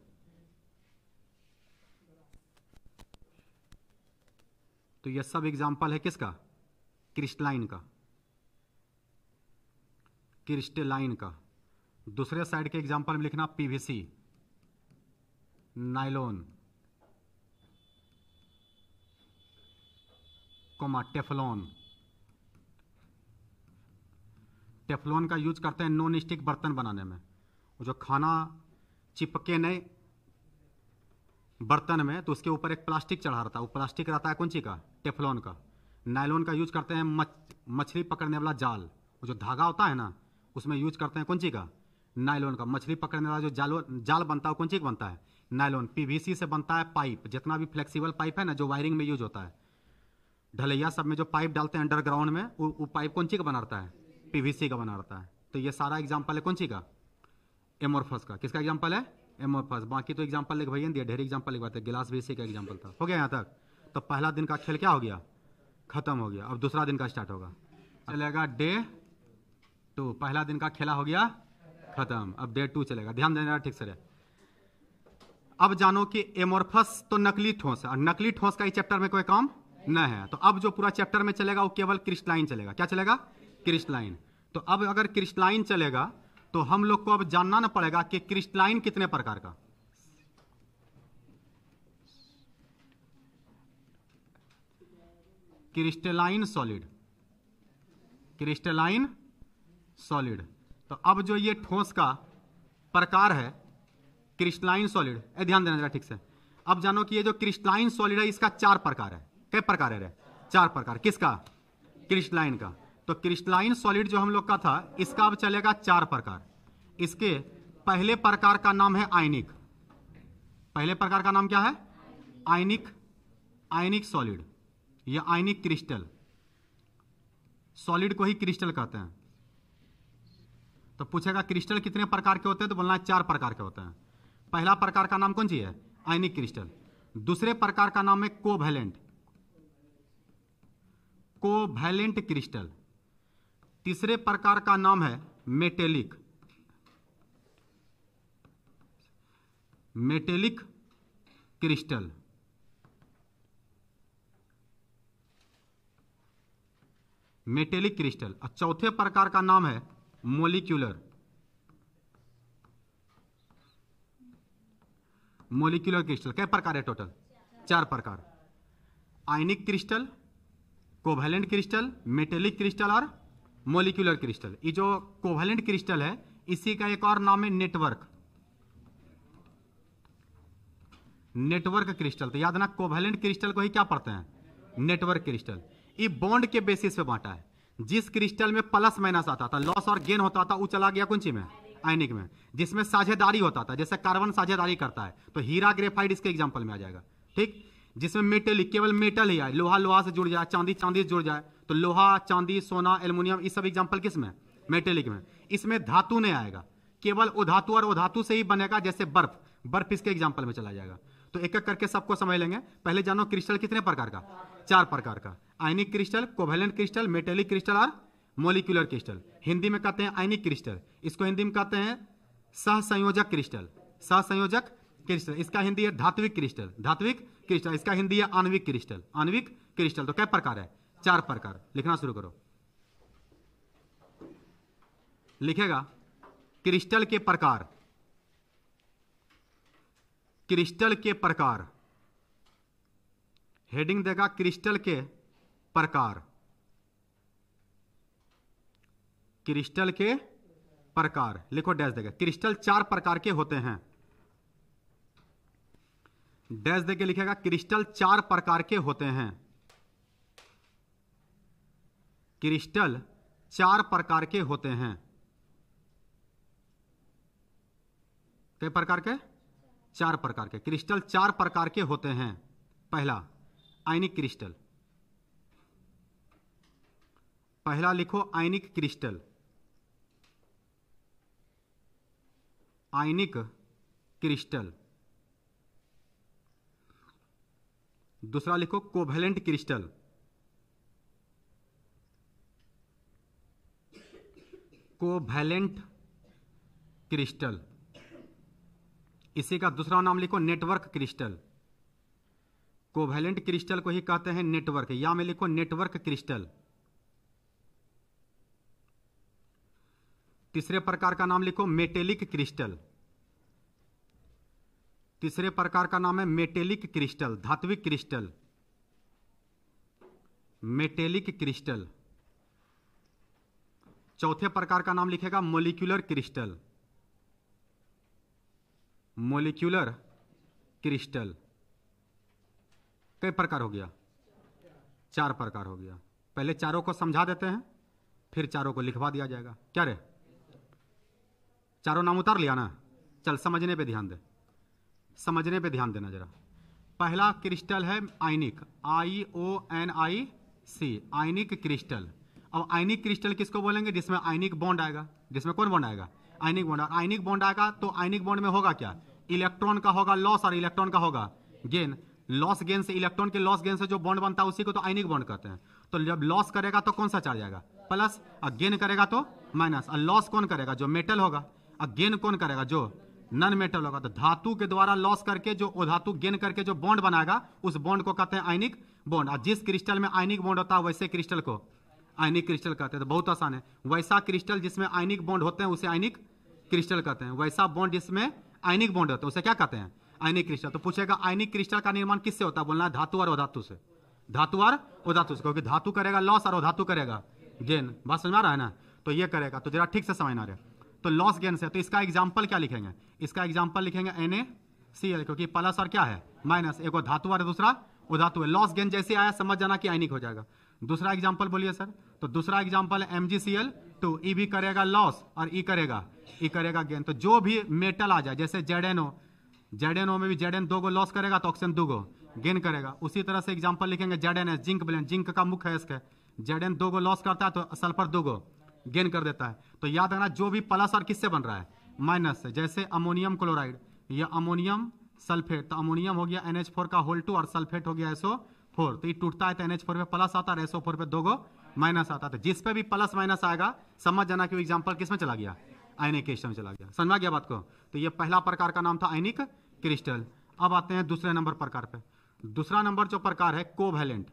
तो ये सब एग्जाम्पल है किसका? क्रिस्टलाइन का, क्रिस्टलाइन का। दूसरे साइड के एग्जाम्पल में लिखना PVC, nylon comma Teflon. Teflon का यूज करते हैं नॉन स्टिक बर्तन बनाने में, जो खाना चिपके नहीं बर्तन में तो उसके ऊपर एक प्लास्टिक चढ़ा रहता है, वो प्लास्टिक रहता है कौन सी का? टेफलॉन का। नायलॉन का यूज करते हैं मछली पकड़ने वाला जाल, वो जो धागा होता है ना उसमें यूज करते हैं कौन सी का? नायलॉन का। मछली पकड़ने वाला जो जाल बनता है कौन सी का बनता है? नायलॉन। PVC से बनता है पाइप, जितना भी फ्लेक्सिबल पाइप है ना जो वायरिंग में यूज होता है, ढलैया सब में जो पाइप डालते हैं अंडरग्राउंड में, वो पाइप कौन सी का बना रहता है? PVC का बना रहता है। तो ये सारा एग्जाम्पल है कौन सी का? एमोरफस का। किसका एग्जाम्पल है? एमोरफस। बाकी तो एग्जाम्पल लिख भैया दिया, ढेर एग्जाम्पल लिखवाते। गिलास भी इसी का एग्जाम्पल था। हो गया यहाँ तक? तो पहला दिन का खेल क्या हो गया? खत्म हो गया। अब दूसरा दिन का स्टार्ट होगा, चलेगा डे 2। पहला दिन का खेला हो गया खत्म, अब डे 2 चलेगा। ध्यान देना ठीक से रहे। अब जानो कि एमोरफस तो नकली ठोस है, और नकली ठोस का इस चैप्टर में कोई काम न है। तो अब जो पूरा चैप्टर में चलेगा वो केवल क्रिस्टलाइन चलेगा। क्या चलेगा? क्रिस्टलाइन। तो अब अगर क्रिस्टलाइन चलेगा तो हम लोग को अब जानना ना पड़ेगा कि क्रिस्टलाइन कितने प्रकार का। Crystalline solid, crystalline solid. तो अब जो ये ठोस का प्रकार है क्रिस्टलाइन सॉलिड, ध्यान देना जरा ठीक से। अब जानो कि ये जो क्रिस्टलाइन सॉलिड है इसका 4 प्रकार है। कितने प्रकार है? 4 प्रकार। किसका? क्रिस्टलाइन का। तो क्रिस्टलाइन सॉलिड जो हम लोग का था इसका अब चलेगा 4 प्रकार। इसके पहले प्रकार का नाम है आयनिक। पहले प्रकार का नाम क्या है? आयनिक, आयनिक सॉलिड या आयनिक क्रिस्टल। सॉलिड को ही क्रिस्टल कहते हैं। तो पूछेगा क्रिस्टल कितने प्रकार के होते हैं, तो बोलना है 4 प्रकार के होते हैं। पहला प्रकार का नाम कौन सी है? आयनिक क्रिस्टल। दूसरे प्रकार का नाम है कोवैलेंट, कोवैलेंट क्रिस्टल। तीसरे प्रकार का नाम है metallic, metallic crystal. Metallic crystal. और चौथे प्रकार का नाम है मोलिक्यूलर, मोलिक्यूलर क्रिस्टल। क्या प्रकार है टोटल? 4 प्रकार। Ionic crystal, covalent crystal, metallic crystal और मोलिक्यूलर क्रिस्टल। ये जो कोवैलेंट क्रिस्टल है इसी का एक और नाम है नेटवर्क, नेटवर्क क्रिस्टल। तो याद ना कोवैलेंट क्रिस्टल को ही क्या पढ़ते हैं? Network crystal. ये बॉन्ड के बेसिस पे बांटा है। जिस क्रिस्टल में प्लस माइनस आता था, लॉस और गेन होता था, वो चला गया कौन सी में? आयनिक में। जिसमें साझेदारी होता था, जैसे कार्बन साझेदारी करता है, तो हीरा ग्रेफाइट इसके एग्जांपल में आ जाएगा। ठीक। जिसमें मेटेलिक, केवल मेटल ही आए, लोहा लोहा से जुड़ जाए, चांदी चांदी से जुड़ जाए, तो लोहा, चांदी, सोना, एल्युमिनियम, ये सब एग्जांपल किस में? मेटेलिक में। इसमें धातु नहीं आएगा, केवल अधातु और अधातु से ही बनेगा, जैसे बर्फ, बर्फ इसके एग्जांपल में चला जाएगा। तो एक एक करके सबको समझ लेंगे। पहले जानो क्रिस्टल कितने प्रकार का? 4 प्रकार का। Ionic crystal, covalent crystal, metallic crystal और मोलिक्यूलर क्रिस्टल। हिंदी में कहते हैं आयनिक क्रिस्टल, इसको हिंदी में कहते हैं सहसंयोजक क्रिस्टल, सहसंयोजक क्रिस्टल। इसका हिंदी है धात्विक क्रिस्टल, धात्विक क्रिस्टल। इसका हिंदी है आणविक क्रिस्टल, आणविक क्रिस्टल। तो क्या प्रकार है? 4 प्रकार। लिखना शुरू करो। लिखेगा क्रिस्टल के प्रकार, क्रिस्टल के प्रकार, हेडिंग देगा क्रिस्टल के प्रकार, क्रिस्टल के प्रकार, लिखो डैश देगा। क्रिस्टल 4 प्रकार के होते हैं, डैश देके लिखेगा क्रिस्टल 4 प्रकार के होते हैं, क्रिस्टल 4 प्रकार के होते हैं। कई प्रकार के? 4 प्रकार के क्रिस्टल 4 प्रकार के होते हैं। पहला आयनिक क्रिस्टल, पहला लिखो आयनिक क्रिस्टल, आयनिक क्रिस्टल। दूसरा लिखो कोवैलेंट क्रिस्टल, कोवैलेंट क्रिस्टल। इसी का दूसरा नाम लिखो नेटवर्क क्रिस्टल, कोवैलेंट क्रिस्टल को ही कहते हैं नेटवर्क, या में लिखो नेटवर्क क्रिस्टल। तीसरे प्रकार का नाम लिखो मेटेलिक क्रिस्टल, तीसरे प्रकार का नाम है मेटेलिक क्रिस्टल, धात्विक क्रिस्टल, मेटेलिक क्रिस्टल। चौथे प्रकार का नाम लिखेगा मोलिक्यूलर क्रिस्टल, मोलिक्यूलर क्रिस्टल। कई प्रकार हो गया? 4 प्रकार हो गया। पहले चारों को समझा देते हैं, फिर चारों को लिखवा दिया जाएगा। क्या रे, चारों नाम उतार लिया ना? चल समझने पे ध्यान दे, समझने पे ध्यान देना जरा। पहला क्रिस्टल है आयनिक, IONIC, आयनिक क्रिस्टल। अब आयनिक क्रिस्टल किसको बोलेंगे? जिसमें आयनिक बॉन्ड आएगा, जिसमें कौन बॉन्ड आएगा? Ionic bond. आयनिक बॉन्ड आएगा तो आयनिक बॉन्ड में होगा क्या? इलेक्ट्रॉन का होगा लॉस और इलेक्ट्रॉन का होगा गेन। लॉस गेन से, इलेक्ट्रॉन के लॉस गेन से जो बॉन्ड बनता है उसी को तो आयनिक बॉन्ड कहते हैं। तो जब लॉस करेगा तो कौन सा चार्ज आएगा? प्लस, और गेन करेगा तो माइनस। और लॉस कौन करेगा? जो मेटल होगा। और गेन कौन करेगा? जो नॉन मेटल होगा। तो धातु के द्वारा लॉस करके जो धातु गेन करके जो बॉन्ड बनाएगा उस बॉन्ड को कहते हैं आयनिक बॉन्ड। और जिस क्रिस्टल में आयनिक बॉन्ड होता है वैसे क्रिस्टल को आयनिक क्रिस्टल कहते हैं। तो बहुत आसान है, वैसा क्रिस्टल जिसमें आयनिक बॉन्ड होते हैं उसे आयनिक क्रिस्टल कहते हैं। वैसा बॉन्ड जिसमें आयनिक बॉन्ड होता है उसे क्या कहते हैं? आयनिक क्रिस्टल। तो पूछेगा आयनिक क्रिस्टल का निर्माण किससे होता है? बोलना है धातु और अधातु से, धातु और अधातु से, क्योंकि धातु करेगा लॉस और अधातु करेगा गेन। बात समझ में आ रहा है ना? तो ये करेगा, तो जरा ठीक से समझना रहे। तो लॉस गेन से, तो इसका एग्जाम्पल क्या लिखेंगे? इसका एग्जाम्पल लिखेंगे NaCl, क्योंकि प्लस और क्या है माइनस, एक धातु और दूसरा उधातु है। लॉस गेन जैसे आया समझ जाना कि आयनिक हो जाएगा। दूसरा एग्जाम्पल बोलिए सर। तो दूसरा एग्जाम्पल है MgCl2, ई भी करेगा लॉस और ई करेगा गेन। तो जो भी मेटल आ जाए, जैसे ZnO में भी Zn 2 गो लॉस करेगा तो ऑक्सीजन 2 गो गेन करेगा। उसी तरह से एग्जाम्पल लिखेंगे ZnS, जिंक ब्लेंड, जिंक का मुख्य है, Zn 2 गो लॉस करता है तो सल्फर 2 गो गेन कर देता है। तो याद रखना जो भी प्लस और किससे बन रहा है? माइनस से। जैसे अमोनियम क्लोराइड या अमोनियम सल्फेट, तो अमोनियम हो गया NH4 का होल 2 और सल्फेट हो गया SO4। तो ये टूटता है तो NH4 पे प्लस आता है, SO4 पे 2 गो माइनस आता है। जिस पे भी प्लस माइनस आएगा समझ जाना कि एग्जाम्पल किस में चला गया? आयनिक क्रिस्टल में चला गया। समझ में गया बात को? तो ये पहला प्रकार का नाम था आयनिक क्रिस्टल। अब आते हैं दूसरे नंबर प्रकार पे। दूसरा नंबर जो प्रकार है कोवैलेंट,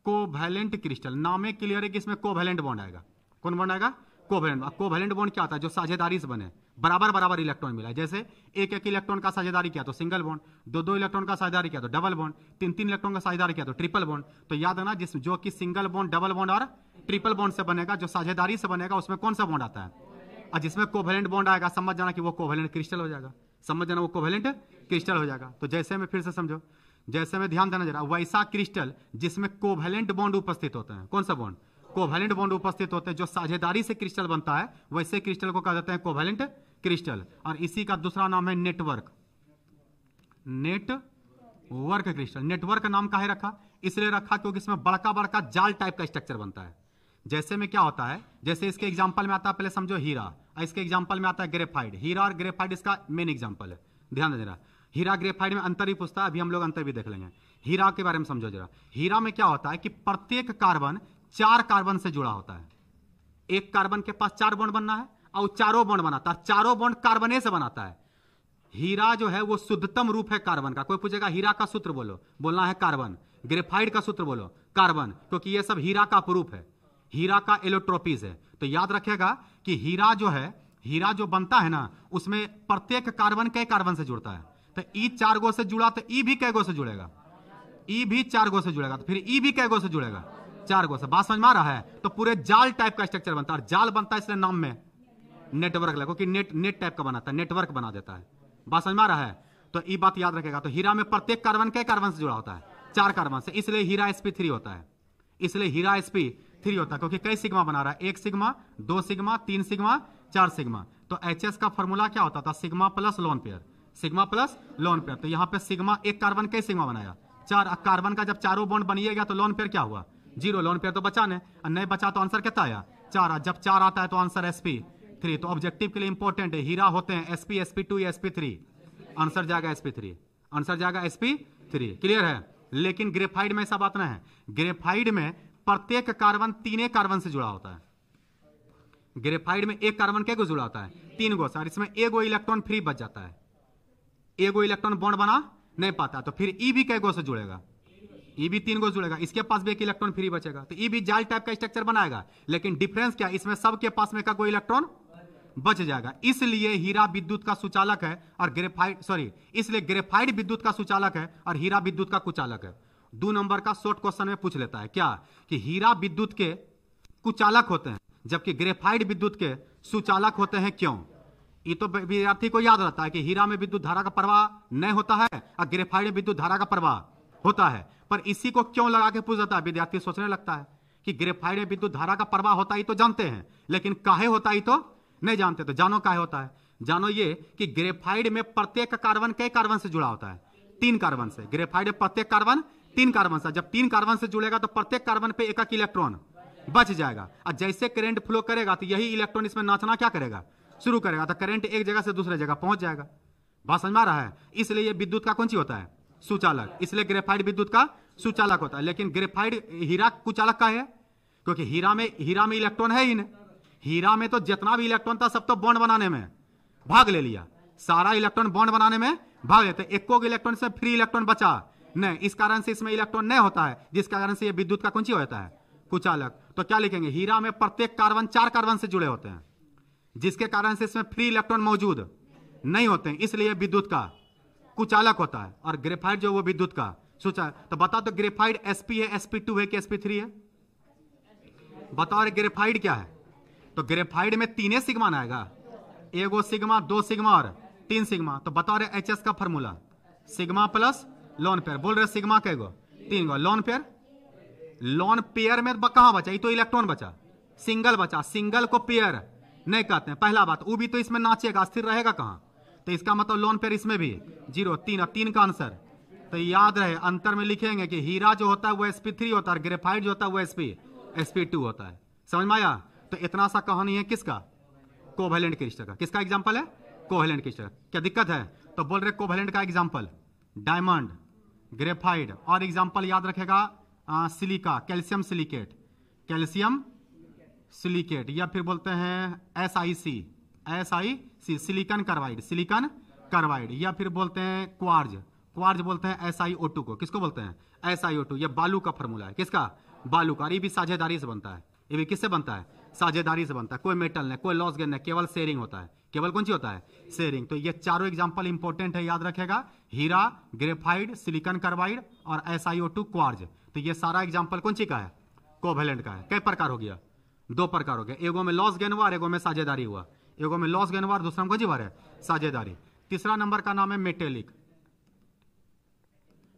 कोवैलेंट क्रिस्टल। नाम में क्लियर है कि इसमें कोवैलेंट बॉन्ड आएगा। कौन बॉन्ड आएगा? कोवैलेंट। कोवैलेंट बॉन्ड क्या होता है? जो साझेदारी से बने, बराबर बराबर इलेक्ट्रॉन मिला है। जैसे एक एक इलेक्ट्रॉन का साझेदारी किया तो सिंगल बॉन्ड, दो दो इलेक्ट्रॉन का साझेदारी किया तो डबल बॉन्ड, तीन तीन इलेक्ट्रॉन का साझेदारी किया तो ट्रिपल बॉन्ड। तो याद रखना जिस जो कि सिंगल बॉन्ड, डबल बॉन्ड और ट्रिपल बॉन्ड से बनेगा, जो साझेदारी से बनेगा उसमें कौन सा बॉन्ड आता है? और जिसमें कोवैलेंट बॉन्ड आएगा समझ जाना कि वो कोवैलेंट क्रिस्टल हो जाएगा। समझ जाना वो कोवैलेंट क्रिस्टल हो जाएगा। तो जैसे में फिर से समझो, जैसे में ध्यान देना जरा, वैसा क्रिस्टल जिसमें कोवैलेंट बॉन्ड उपस्थित होते हैं। कौन सा बॉन्ड? कोवैलेंट बॉन्ड उपस्थित होते हैं। जो साझेदारी से क्रिस्टल बनता है वैसे क्रिस्टल को कह देते हैं कोवैलेंट क्रिस्टल। और इसी का दूसरा नाम है नेटवर्क, नेटवर्क क्रिस्टल। नेटवर्क नाम काहे रखा? इसलिए रखा क्योंकि इसमें बड़का बड़का जाल टाइप का स्ट्रक्चर बनता है। जैसे में क्या होता है, जैसे इसके एग्जांपल में आता है, पहले समझो हीरा, और इसके एग्जांपल में आता है ग्रेफाइट। हीरा और ग्रेफाइट इसका मेन एग्जांपल है। ध्यान दे जरा, हीरा ग्रेफाइट में अंतर ही पूछता है, अभी हम लोग अंतर भी देख लेंगे। हीरा के बारे में समझो जरा। हीरा में क्या होता है कि प्रत्येक कार्बन 4 कार्बन से जुड़ा होता है। एक कार्बन के पास 4 बॉन्ड बनना है और चारों बॉन्ड बनाता है, चारों बॉन्ड कार्बन से बनाता है। हीरा जो है वो शुद्धतम रूप है कार्बन का। कोई पूछेगा हीरा का सूत्र बोलो, बोलना है कार्बन। ग्रेफाइट का सूत्र बोलो, कार्बन, क्योंकि ये सब हीरा का अपरूप है, हीरा का एलोट्रोपीज है। तो याद रखेगा कि हीरा जो है, हीरा जो बनता है ना उसमें प्रत्येक कार्बन कई कार्बन से जुड़ता है। तो ई 4 गो से जुड़ा तो ई भी कै गो से जुड़ेगा, ई भी 4 गो से जुड़ेगा, तो फिर ई भी कै गो से जुड़ेगा, 4 गो से। बात समझ में आ रहा है? तो पूरे जाल टाइप का स्ट्रक्चर बनता है, और जाल बनता है इसलिए नाम में नेटवर्क लगो कि नेट टाइप का बनाता है, नेटवर्क बना देता है। बात समझ में आ रहा है? तो ये बात याद रखेगा। तो हीरा में प्रत्येक कार्बन कई कार्बन से जुड़ा होता है, 4 कार्बन से, इसलिए हीरा sp3 होता है, इसलिए हीरा sp3 होता है, क्योंकि कई सिग्मा बना रहा है, 1 सिग्मा, 2 सिग्मा, 3 सिग्मा, 4 सिग्मा। तो एचएस का फॉर्मूला क्या होता था? Sigma plus lone pair, sigma plus lone pair. तो यहां पे सिग्मा, एक कार्बन कई सिग्मा बनाया? 4। कार्बन का जब चारों बॉन्ड बनिएगा तो लोन पेयर क्या हुआ? 0। लोन पेयर तो बचा नहीं बचा, तो आंसर कितना आया? 4। जब 4 आता है तो आंसर sp3। तो ऑब्जेक्टिव के लिए इंपॉर्टेंट है, हीरा होते हैं sp, sp2 या sp3, आंसर जाएगा sp3, आंसर जाएगा sp3। क्लियर है? लेकिन ग्रेफाइड में ऐसा बात नहीं है, ग्रेफाइड में प्रत्येक कार्बन 3 कार्बन से जुड़ा होता है। ग्रेफाइड में एक कार्बन क्या जुड़ा होता है? 3 गो से, और इसमें एगो इलेक्ट्रॉन फ्री बच जाता है, एगो इलेक्ट्रॉन बॉन्ड बना नहीं पाता, तो फिर ई भी कै गो से जुड़ेगा? ई भी 3 गो जुड़ेगा, इसके पास भी एक इलेक्ट्रॉन फ्री बचेगा, तो ई भी जाल टाइप का स्ट्रक्चर बनाएगा। लेकिन डिफरेंस क्या? इसमें सबके पास में का कोई इलेक्ट्रॉन बच जाएगा, इसलिए हीरा विद्युत का सुचालक है और ग्रेफाइड इसलिए ग्रेफाइड विद्युत का सुचालक है और हीरा विद्युत का कुचालक है। 2 नंबर का शॉर्ट क्वेश्चन में पूछ लेता है क्या, कि हीरा विद्युत के कुचालक होते हैं जबकि ग्रेफाइड विद्युत के सुचालक होते हैं, क्यों? ये तो विद्यार्थी को याद रहता है कि हीरा में विद्युत धारा का प्रवाह नहीं होता है और ग्रेफाइड में विद्युत धारा का प्रवाह होता है, पर इसी को क्यों लगा के पूछ देता है? विद्यार्थी सोचने लगता है कि ग्रेफाइड में विद्युत धारा का प्रवाह होता ही तो जानते हैं, लेकिन काहे होता ही तो नहीं जानते। तो जानो काहे होता है? जानो ये कि ग्रेफाइड में प्रत्येक कार्बन कई कार्बन से जुड़ा होता है? 3 कार्बन से। ग्रेफाइड में प्रत्येक कार्बन 3 कार्बन से, जब 3 कार्बन से जुड़ेगा तो प्रत्येक कार्बन पे एक इलेक्ट्रॉन बच जाएगा, और जैसे करंट फ्लो करेगा तो यही इलेक्ट्रॉन इसमें नाचना क्या करेगा? शुरू करेगा, तो करंट एक जगह से दूसरे जगह पहुंच जाएगा। बात समझ में आ रहा है? इसलिए ये विद्युत का कौन सी होता है? सुचालक, इसलिए ग्रेफाइड विद्युत का सुचालक होता है। लेकिन ग्रेफाइड हीरा कुचालक का है, क्योंकि हीरा में इलेक्ट्रॉन है ही नहीं। हीरा में तो जितना भी इलेक्ट्रॉन था सब तो बॉन्ड बनाने में भाग ले लिया, सारा इलेक्ट्रॉन बॉन्ड बनाने में भाग लेते, एको इलेक्ट्रॉन से फ्री इलेक्ट्रॉन बचा नहीं, इस कारण से इसमें इलेक्ट्रॉन नहीं होता है, जिस कारण से ये विद्युत का कौन सी होता है? कुचालक। तो क्या लिखेंगे? हीरा में प्रत्येक कार्बन 4 कार्बन से जुड़े होते हैं, जिसके कारण से इसमें फ्री इलेक्ट्रॉन मौजूद नहीं होते हैं, इसलिए विद्युत का कुचालक होता है। और ग्रेफाइड जो वो विद्युत का सुचालक। तो बताओ तो ग्रेफाइड sp है, sp2 है कि sp3 है? बताओ ग्रेफाइड क्या है? तो ग्रेफाइड में 3 सिग्मा ना आएगा, एगो सिग्मा, 2 सिग्मा और 3 सिग्मा। तो बताओ रे एचएस का formula sigma plus lone pair. बोल रहे सिग्मा के गो 3 गो, लोन पेयर, लोन पेयर में कहां बचा? ये तो इलेक्ट्रॉन बचा, सिंगल बचा, सिंगल को पेयर नहीं कहते हैं। पहला बात, वो भी तो इसमें नाचेगा, स्थिर रहेगा कहां? तो इसका मतलब लोन पेयर इसमें भी 0, 3 का आंसर। तो याद रहे, अंतर में लिखेंगे कि हीरा जो होता है वो sp3 होता है, ग्रेफाइड जो होता है वो sp2 होता है। समझ में आया? तो इतना सा कहानी है किसका? कोवेलेंट क्रिस्टल का। किसका एग्जांपल है? Covalent crystal. क्या दिक्कत है? तो बोल रहे कोवेलेंट का एग्जांपल डायमंड, ग्रेफाइड, और एग्जांपल याद रखेगा silica, calcium silicate, calcium silicate, या फिर बोलते हैं SiC, silicon carbide, silicon carbide, या फिर बोलते हैं क्वार्ज बोलते हैं SiO2 को। किसको बोलते हैं? SiO2। ये बालू का फॉर्मूला है, किसका? बालू का। ये भी साझेदारी से बनता है, ये भी किससे बनता है? साझेदारी से बनता है। कोई मेटल नहीं, कोई लॉस गेन नहीं, केवल शेयरिंग होता है। केवल कौन सी होता है? शेयरिंग। तो ये चारों एग्जांपल इंपॉर्टेंट है, याद रखेगा, हीरा, ग्रेफाइड, सिलिकॉन कार्बाइड और SiO2 क्वार्ज। तो ये सारा एग्जांपल कौन सी का है? कोवेलेंट का है। कई प्रकार हो गया? 2 प्रकार हो गया, एगो में लॉस गेन हुआ और एगो में साझेदारी हुआ। एगो में लॉस गेन हुआ और दूसरा में कौन सी बार है? साझेदारी। तीसरा नंबर का नाम है मेटेलिक,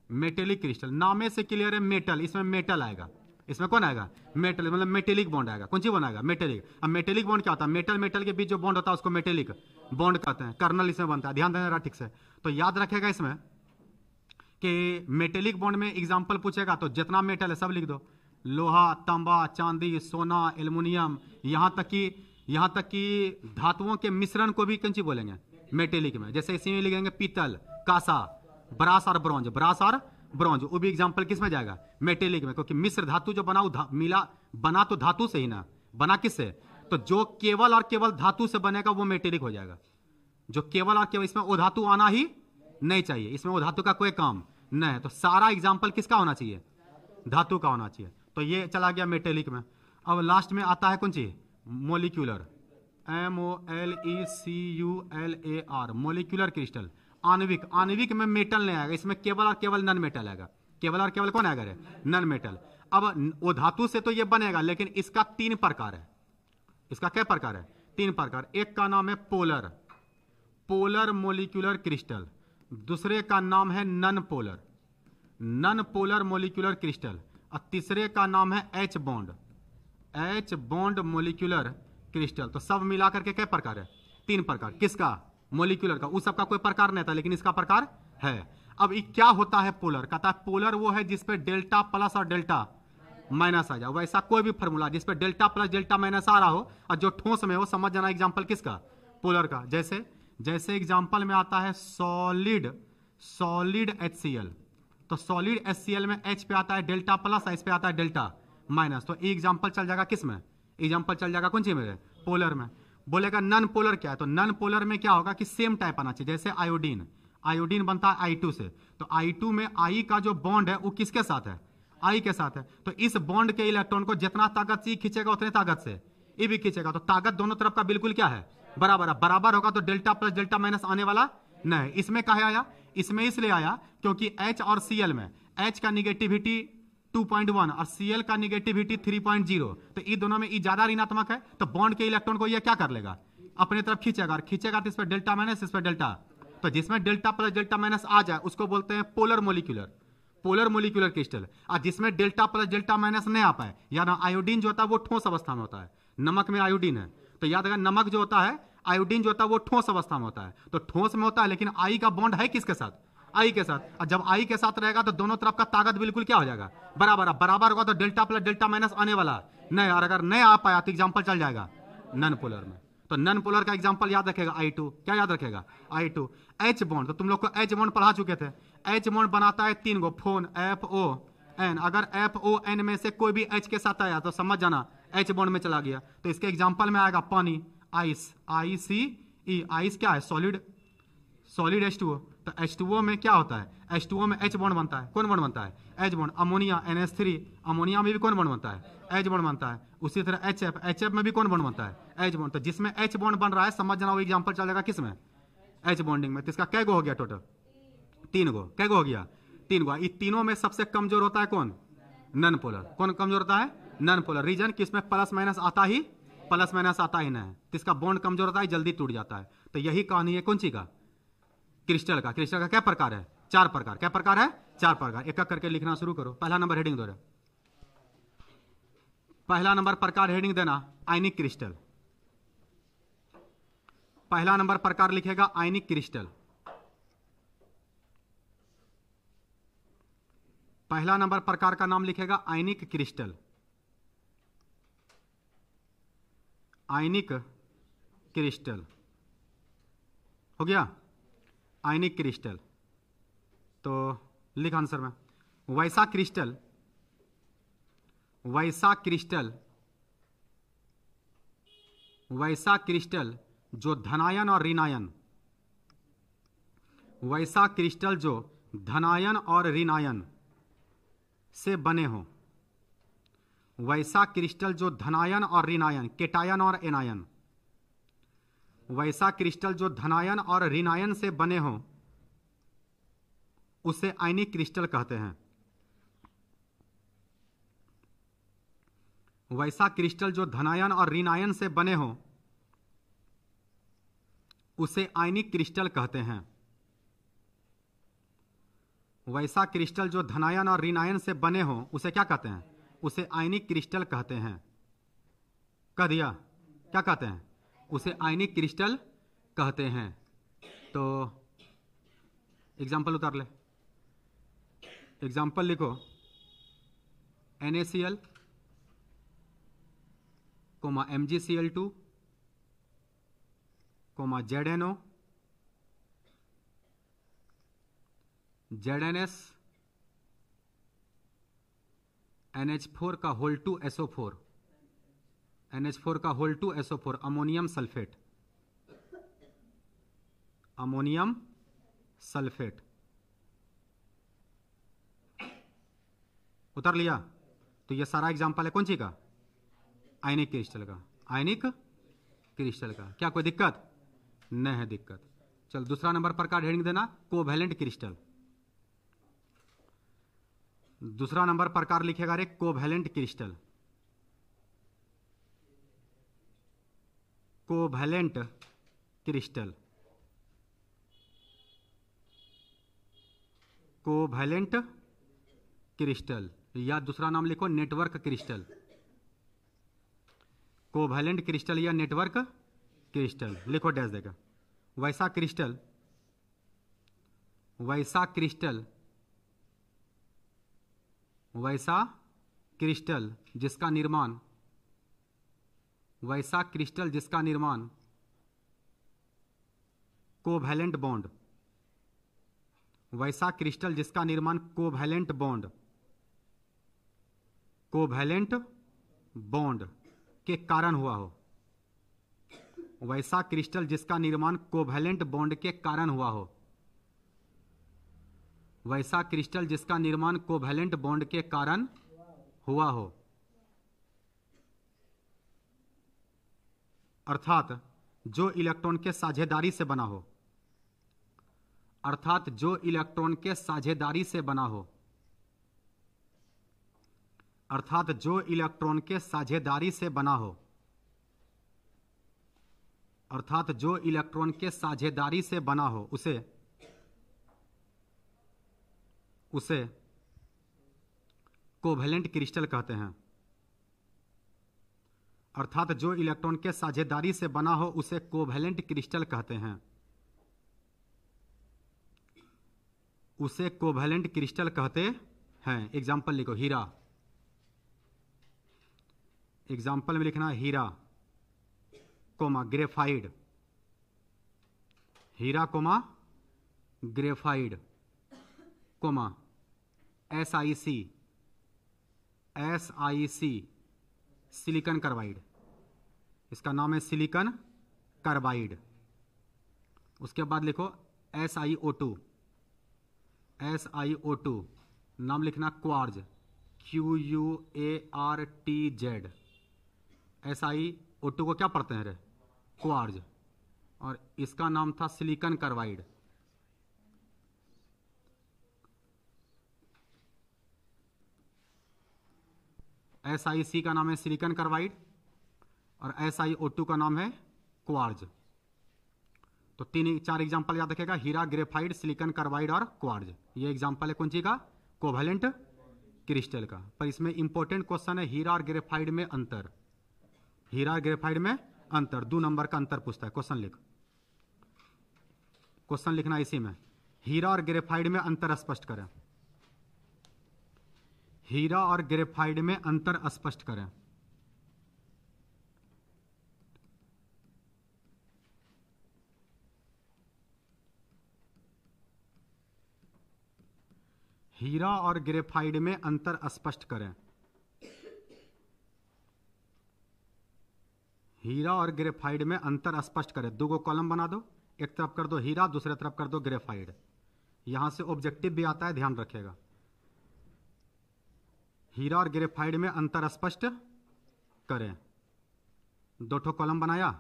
मेटेलिक क्रिस्टल। नामे से क्लियर है, मेटल, इसमें मेटल आएगा, इसमें कौन आएगा? मेटल, मतलब मेटेलिक बॉन्ड आएगा। कौन सी बॉन्ड आएगा? मेटेलिक। अब मेटेलिक बॉन्ड क्या होता है? मेटल के बीच जो बॉन्ड होता है उसको मेटेलिक बॉन्ड कहते हैं। कर्नल इसमें बनता है, ध्यान देना ठीक से। तो याद रखेगा इसमें कि मेटेलिक बॉन्ड में एग्जांपल पूछेगा तो जितना मेटल है सब लिख दो, लोहा, तांबा, चांदी, सोना, एल्युमिनियम, यहां तक कि धातुओं के मिश्रण को भी कौन सी बोलेंगे? मेटेलिक में। जैसे इसी में लिखेंगे पीतल, कांसा, ब्रास और ब्रॉन्ज, वो भी एग्जांपल किस में जाएगा? मेटेलिक में, क्योंकि मिश्र धातु जो बना तो धातु से ही ना, बना किससे? तो जो केवल और केवल धातु से बनेगा वो मेटेलिक हो जाएगा। जो केवल और केवल, इसमें वो धातु आना ही नहीं चाहिए, इसमें वो धातु का कोई काम नहीं है। तो सारा एग्जाम्पल किसका होना चाहिए? धातु का होना चाहिए। तो ये चला गया मेटेलिक में। अब लास्ट में आता है कौन सी? Molecular MOLECULAR, molecular crystal. आणविक, आणविक में मेटल नहीं आएगा, इसमें केवल और केवल नन मेटल आएगा। केवल और केवल कौन आएगा रे? Non metal. अब वो धातु से तो ये बनेगा, लेकिन इसका 3 प्रकार है। इसका क्या प्रकार है? 3 प्रकार। एक का नाम है पोलर, पोलर मोलिकुलर क्रिस्टल। दूसरे का नाम है non polar, non polar molecular crystal. और तीसरे का नाम है H bond, H bond molecular crystal. तो सब मिलाकर के क्या प्रकार है? 3 प्रकार। किसका? मोलिकुलर का। उस सबका कोई प्रकार नहीं था, लेकिन इसका प्रकार है। अब ये क्या होता है पोलर? कहता है पोलर वो है जिसपे डेल्टा प्लस और डेल्टा माइनस आ जाए। वैसा कोई भी फॉर्मूला जिसपे डेल्टा प्लस डेल्टा माइनस आ रहा हो और जो ठोस में हो, समझ जाना एग्जांपल किसका? पोलर का। जैसे जैसे एग्जांपल में आता है सॉलिड, सॉलिड HCl। तो सॉलिड HCl में H पे आता है डेल्टा प्लस, S पे आता है डेल्टा माइनस। तो एग्जांपल चल जाएगा किस में? एग्जांपल चल जाएगा कौन सी में? पोलर में। बोलेगा नन पोलर क्या है? तो नन पोलर में क्या होगा कि सेम टाइप आना चाहिए। जैसे आयोडीन, आयोडीन बनता है I2 से। तो I2 में I का जो बॉन्ड है वो किसके साथ है? I के साथ है। तो इस बॉन्ड के इलेक्ट्रॉन को जितना ताकत से खींचेगा उतने ताकत से ये भी खींचेगा। तो ताकत दोनों तरफ का बिल्कुल क्या है? बराबर है। बराबर होगा तो डेल्टा प्लस डेल्टा माइनस आने वाला नहीं। इसमें कहा आया? इसमें इसलिए आया क्योंकि H और Cl में H का निगेटिविटी 2.1 और Cl का निगेटिविटी 3.0। तो ये दोनों में ये ज्यादा ऋणात्मक है, तो बॉन्ड के इलेक्ट्रॉन को ये क्या कर लेगा? अपने तरफ खींचेगा। और खींचेगा तो इस पर डेल्टा माइनस, इस पर डेल्टा। तो जिसमें डेल्टा प्लस डेल्टा माइनस आ जाए उसको बोलते हैं polar molecular, polar molecular crystal. और जिसमें डेल्टा प्लस डेल्टा माइनस नहीं आ पाए, यानी आयोडीन जो होता है वो ठोस अवस्था में होता है। नमक में आयोडीन है, तो याद रखना नमक जो होता है, आयोडीन जो होता है वो ठोस अवस्था में होता है। तो ठोस में होता है, लेकिन आई का बॉन्ड है किसके साथ? आई के साथ। और जब आई के साथ रहेगा तो दोनों तरफ का ताकत बिल्कुल क्या हो जाएगा? बराबर। बराबर होगा तो डेल्टा प्लस डेल्टा माइनस आने वाला नहीं। और अगर नहीं आ पाया तो एग्जाम्पल चल जाएगा नन पोलर में। तो नन पोलर का एग्जांपल याद रखेगा I2। क्या याद रखेगा? I2। H बॉन्ड, तो तुम लोग को H बॉन्ड पढ़ा चुके थे। H बॉन्ड बनाता है 3 गो, फोन FON। अगर FON में से कोई भी H के साथ आया तो समझ जाना H बॉन्ड में चला गया। तो इसके एग्जांपल में आएगा पानी, आइस, ICE। आइस क्या है? Solid, solid H2O। तो H2O में क्या होता है? H2O में H बॉन्ड बनता है। कौन बॉन्ड बनता है? H bond. Ammonia NH3, ammonia में भी कौन बॉन्ड बनता है? H बॉन्ड बनता है। उसी तरह HF, HF में भी कौन बॉन्ड बनता है? H bond. तो जिसमें H बॉन्ड बन रहा है समझ जाना वो एग्जांपल चलेगा किस में? H बॉन्डिंग में। तो इसका कै गो हो गया टोटल? 3 गो। कै गो हो गया? 3 गो। इन तीनों में सबसे कमजोर होता है कौन? Non polar. कौन कमजोर होता है? Non polar. रीजन कि इसमें प्लस माइनस आता ही, प्लस माइनस आता ही नहीं। तो इसका बॉन्ड कमजोर होता है, जल्दी टूट जाता है। तो यही कहानी है कौन सी का? क्रिस्टल का। क्रिस्टल का क्या प्रकार है? 4 प्रकार। क्या प्रकार है? 4 प्रकार। एक एक करके लिखना शुरू करो। पहला नंबर हेडिंग दो। पहला नंबर प्रकार हेडिंग देना आयनिक क्रिस्टल। पहला नंबर प्रकार लिखेगा आयनिक क्रिस्टल। पहला नंबर प्रकार का नाम लिखेगा आयनिक क्रिस्टल। आयनिक क्रिस्टल हो गया? आयनिक क्रिस्टल। तो लिख आंसर में। वैसा क्रिस्टल, वैसा क्रिस्टल, वैसा क्रिस्टल जो धनायन और ऋणायन, वैसा क्रिस्टल जो धनायन और ऋणायन से बने हो। वैसा क्रिस्टल जो धनायन और ऋणायन, केटायन और एनायन, वैसा क्रिस्टल जो धनायन और ऋणायन से बने हो उसे आयनिक क्रिस्टल कहते हैं। वैसा क्रिस्टल जो धनायन और ऋणायन से बने हो उसे आयनिक क्रिस्टल कहते हैं। वैसा क्रिस्टल जो धनायन और ऋणायन से बने हो उसे क्या कहते हैं? उसे आयनिक क्रिस्टल कहते हैं। कह दिया? क्या कहते हैं? उसे आयनिक क्रिस्टल कहते हैं। तो एग्जाम्पल उतार ले। एग्जाम्पल लिखो NaCl, MgCl2, ZNO, ZNS, NH4 का होल 2 SO4, NH4 का whole 2 SO4, ammonium sulphate, ammonium sulphate. उतर लिया? तो ये सारा एग्जांपल है कौन सी का? आयनिक क्रिस्टल का। आयनिक क्रिस्टल का। क्या कोई दिक्कत नहीं है? दिक्कत। चल दूसरा नंबर पर का हेडिंग देना कोवैलेंट क्रिस्टल। दूसरा नंबर प्रकार लिखेगा रे covalent crystal. Covalent crystal, covalent crystal, या दूसरा नाम लिखो नेटवर्क क्रिस्टल। कोवैलेंट क्रिस्टल या नेटवर्क क्रिस्टल लिखो, डैश देगा। वैसा क्रिस्टल, वैसा क्रिस्टल, वैसा क्रिस्टल जिसका निर्माण, वैसा क्रिस्टल जिसका निर्माण कोवैलेंट बॉन्ड, वैसा क्रिस्टल जिसका निर्माण कोवैलेंट बॉन्ड, कोवैलेंट बॉन्ड के कारण हुआ हो। वैसा क्रिस्टल जिसका निर्माण कोवैलेंट बॉन्ड के कारण हुआ हो। वैसा क्रिस्टल जिसका निर्माण कोवैलेंट बॉन्ड के कारण हुआ हो, अर्थात जो इलेक्ट्रॉन के साझेदारी से बना हो, अर्थात जो इलेक्ट्रॉन के साझेदारी से बना हो, अर्थात जो इलेक्ट्रॉन के साझेदारी से बना हो, अर्थात जो इलेक्ट्रॉन के साझेदारी से बना हो, उसे कोवैलेंट क्रिस्टल कहते हैं। अर्थात जो इलेक्ट्रॉन के साझेदारी से बना हो उसे कोवैलेंट क्रिस्टल कहते हैं, उसे कोवैलेंट क्रिस्टल कहते हैं। एग्जाम्पल लिखो हीरा, एग्जाम्पल में लिखना हीरा कोमा ग्रेफाइड, हीरा comma graphite comma SiC, SiC silicon carbide, इसका नाम है सिलिकॉन कार्बाइड। उसके बाद लिखो SiO2, SiO2 नाम लिखना क्वार्ज, QUARTZ। SiO2 को क्या पढ़ते हैं रे? क्वार्ज, और इसका नाम था सिलिकॉन कार्बाइड। SiC का नाम है सिलिकॉन कार्बाइड और SiO2 का नाम है क्वार्ज। तो 4 एग्जांपल याद रखेगा, हीरा, ग्रेफाइड, सिलिकॉन कार्बाइड और क्वार्ज। ये एग्जांपल है कौन सी का? कोवैलेंट क्रिस्टल का। पर इसमें इंपॉर्टेंट क्वेश्चन है हीरा और ग्रेफाइड में अंतर, हीरा और ग्रेफाइड में अंतर, 2 नंबर का अंतर पूछता है। क्वेश्चन लिख, क्वेश्चन लिखना इसी में, हीरा और ग्रेफाइड में अंतर स्पष्ट करें, हीरा और ग्रेफाइड में अंतर स्पष्ट करें। हीरा और ग्रेफाइड में अंतर स्पष्ट करें। हीरा और ग्रेफाइड में अंतर स्पष्ट करें। 2 कॉलम बना दो, एक तरफ कर दो हीरा, दूसरे तरफ कर दो ग्रेफाइड। यहां से ऑब्जेक्टिव भी आता है, ध्यान रखिएगा। हीरा और ग्रेफाइड में अंतर स्पष्ट करें। 2 कॉलम बनाया,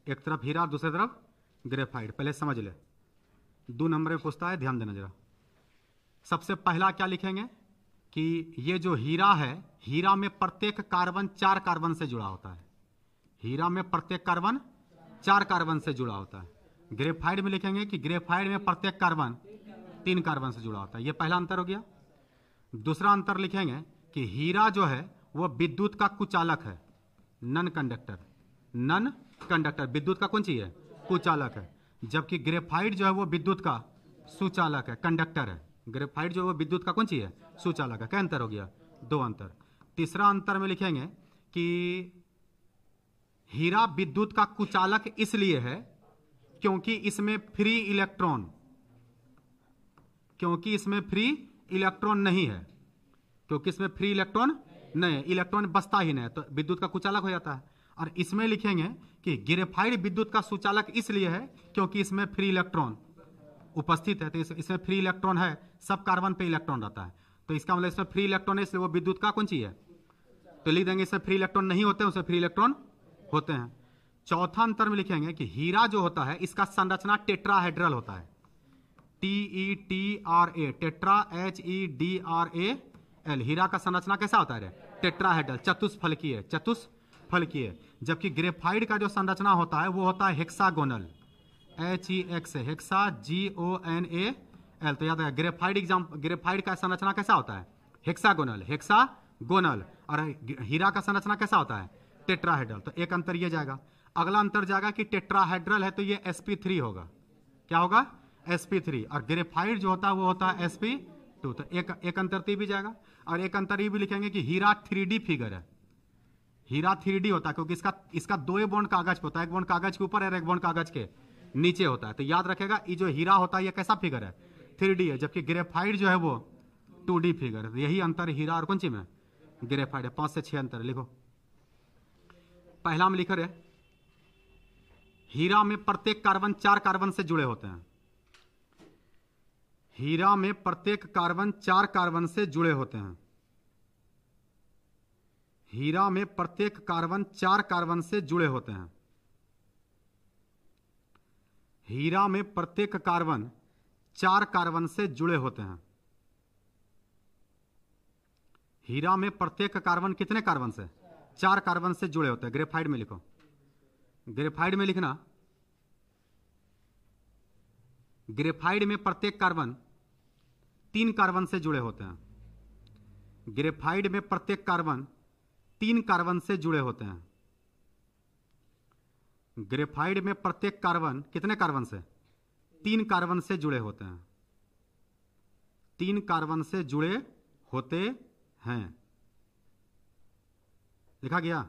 एक तरफ हीरा, दूसरी तरफ ग्रेफाइड। पहले समझ ले, 2 नंबर में पूछता है, ध्यान देना जरा। सबसे पहला क्या लिखेंगे कि ये जो हीरा है, हीरा में प्रत्येक कार्बन 4 कार्बन से जुड़ा होता है। हीरा में प्रत्येक कार्बन 4 कार्बन से जुड़ा होता है। ग्रेफाइड में लिखेंगे कि ग्रेफाइड में प्रत्येक कार्बन 3 कार्बन से जुड़ा होता है। ये पहला अंतर हो गया। दूसरा अंतर लिखेंगे कि हीरा जो है वो विद्युत का कुचालक है, नन कंडक्टर, नन कंडक्टर, विद्युत का कौन चीज है? कुचालक है। जबकि ग्रेफाइड जो है वो विद्युत का सुचालक है, कंडक्टर है। ग्रेफाइड जो है वो विद्युत का कौन चीज है? सुचालक है। क्या अंतर हो गया? 2 अंतर। तीसरा अंतर में लिखेंगे कि हीरा विद्युत का कुचालक इसलिए है क्योंकि इसमें फ्री इलेक्ट्रॉन, क्योंकि इसमें फ्री इलेक्ट्रॉन नहीं है, क्योंकि इसमें फ्री इलेक्ट्रॉन नहीं है, इलेक्ट्रॉन बचता ही नहीं, तो विद्युत का कुचालक हो जाता है। और इसमें लिखेंगे कि ग्रेफाइड विद्युत का सुचालक इसलिए है क्योंकि इसमें फ्री इलेक्ट्रॉन उपस्थित है। तो इसमें फ्री इलेक्ट्रॉन है, सब कार्बन पे इलेक्ट्रॉन रहता है, तो इसका मतलब इसमें फ्री इलेक्ट्रॉन है, इसलिए वो विद्युत का कौन चीज है? तो लिख देंगे इसमें फ्री इलेक्ट्रॉन नहीं होते हैं, उसमें फ्री इलेक्ट्रॉन होते हैं। चौथा अंतर में लिखेंगे कि हीरा जो होता है इसका संरचना टेट्राहेड्रल होता है, TETRA, टेट्रा, HEDRAL। हीरा का संरचना कैसा होता है? टेट्राहेड्रल, चतुष्फलकीय, चतुष्फलकीय। जबकि ग्रेफाइट का जो संरचना होता है वो होता है हेक्सागोनल, HEX, हेक्सा, GONAL। तो याद है ग्रेफाइट का संरचना कैसा होता है? Hexagonal, hexagonal. और हीरा का संरचना कैसा होता है? टेट्राहेड्रल। तो एक अंतर ये जाएगा। अगला अंतर जाएगा कि टेट्राहेड्रल है तो ये sp3 होगा। क्या होगा? sp3। और ग्रेफाइट जो होता है वो होता है sp2। तो एक अंतर तो भी जाएगा। और एक अंतर ये भी लिखेंगे कि हीरा 3D फिगर है। हीरा 3D होता है क्योंकि इसका दो बॉन्ड कागज पे होता है, एक बॉन्ड कागज के ऊपर है, एक बॉन्ड कागज के नीचे होता है। तो याद रखेगा ये जो हीरा होता है ये कैसा फिगर है? 3D है। जबकि ग्रेफाइट जो है वो 2D फिगर है। यही अंतर हीरा और कौन सी में? ग्रेफाइट है। 5 से 6 अंतर लिखो। पहला में लिख रहे हीरा में प्रत्येक कार्बन 4 कार्बन से जुड़े होते हैं। हीरा में प्रत्येक कार्बन 4 कार्बन से जुड़े होते हैं। हीरा में प्रत्येक कार्बन 4 कार्बन से जुड़े होते हैं। हीरा में प्रत्येक कार्बन 4 कार्बन से जुड़े होते हैं। हीरा में प्रत्येक कार्बन कितने कार्बन से? 4 कार्बन से जुड़े होते हैं। ग्रेफाइट में लिखो, ग्रेफाइट में लिखना, ग्रेफाइट में प्रत्येक कार्बन 3 कार्बन से जुड़े होते हैं। ग्रेफाइट में प्रत्येक कार्बन 3 कार्बन से जुड़े होते हैं। ग्रेफाइट में प्रत्येक कार्बन कितने कार्बन से? 3 कार्बन से जुड़े होते हैं। 3 कार्बन से जुड़े होते हैं। लिखा गया?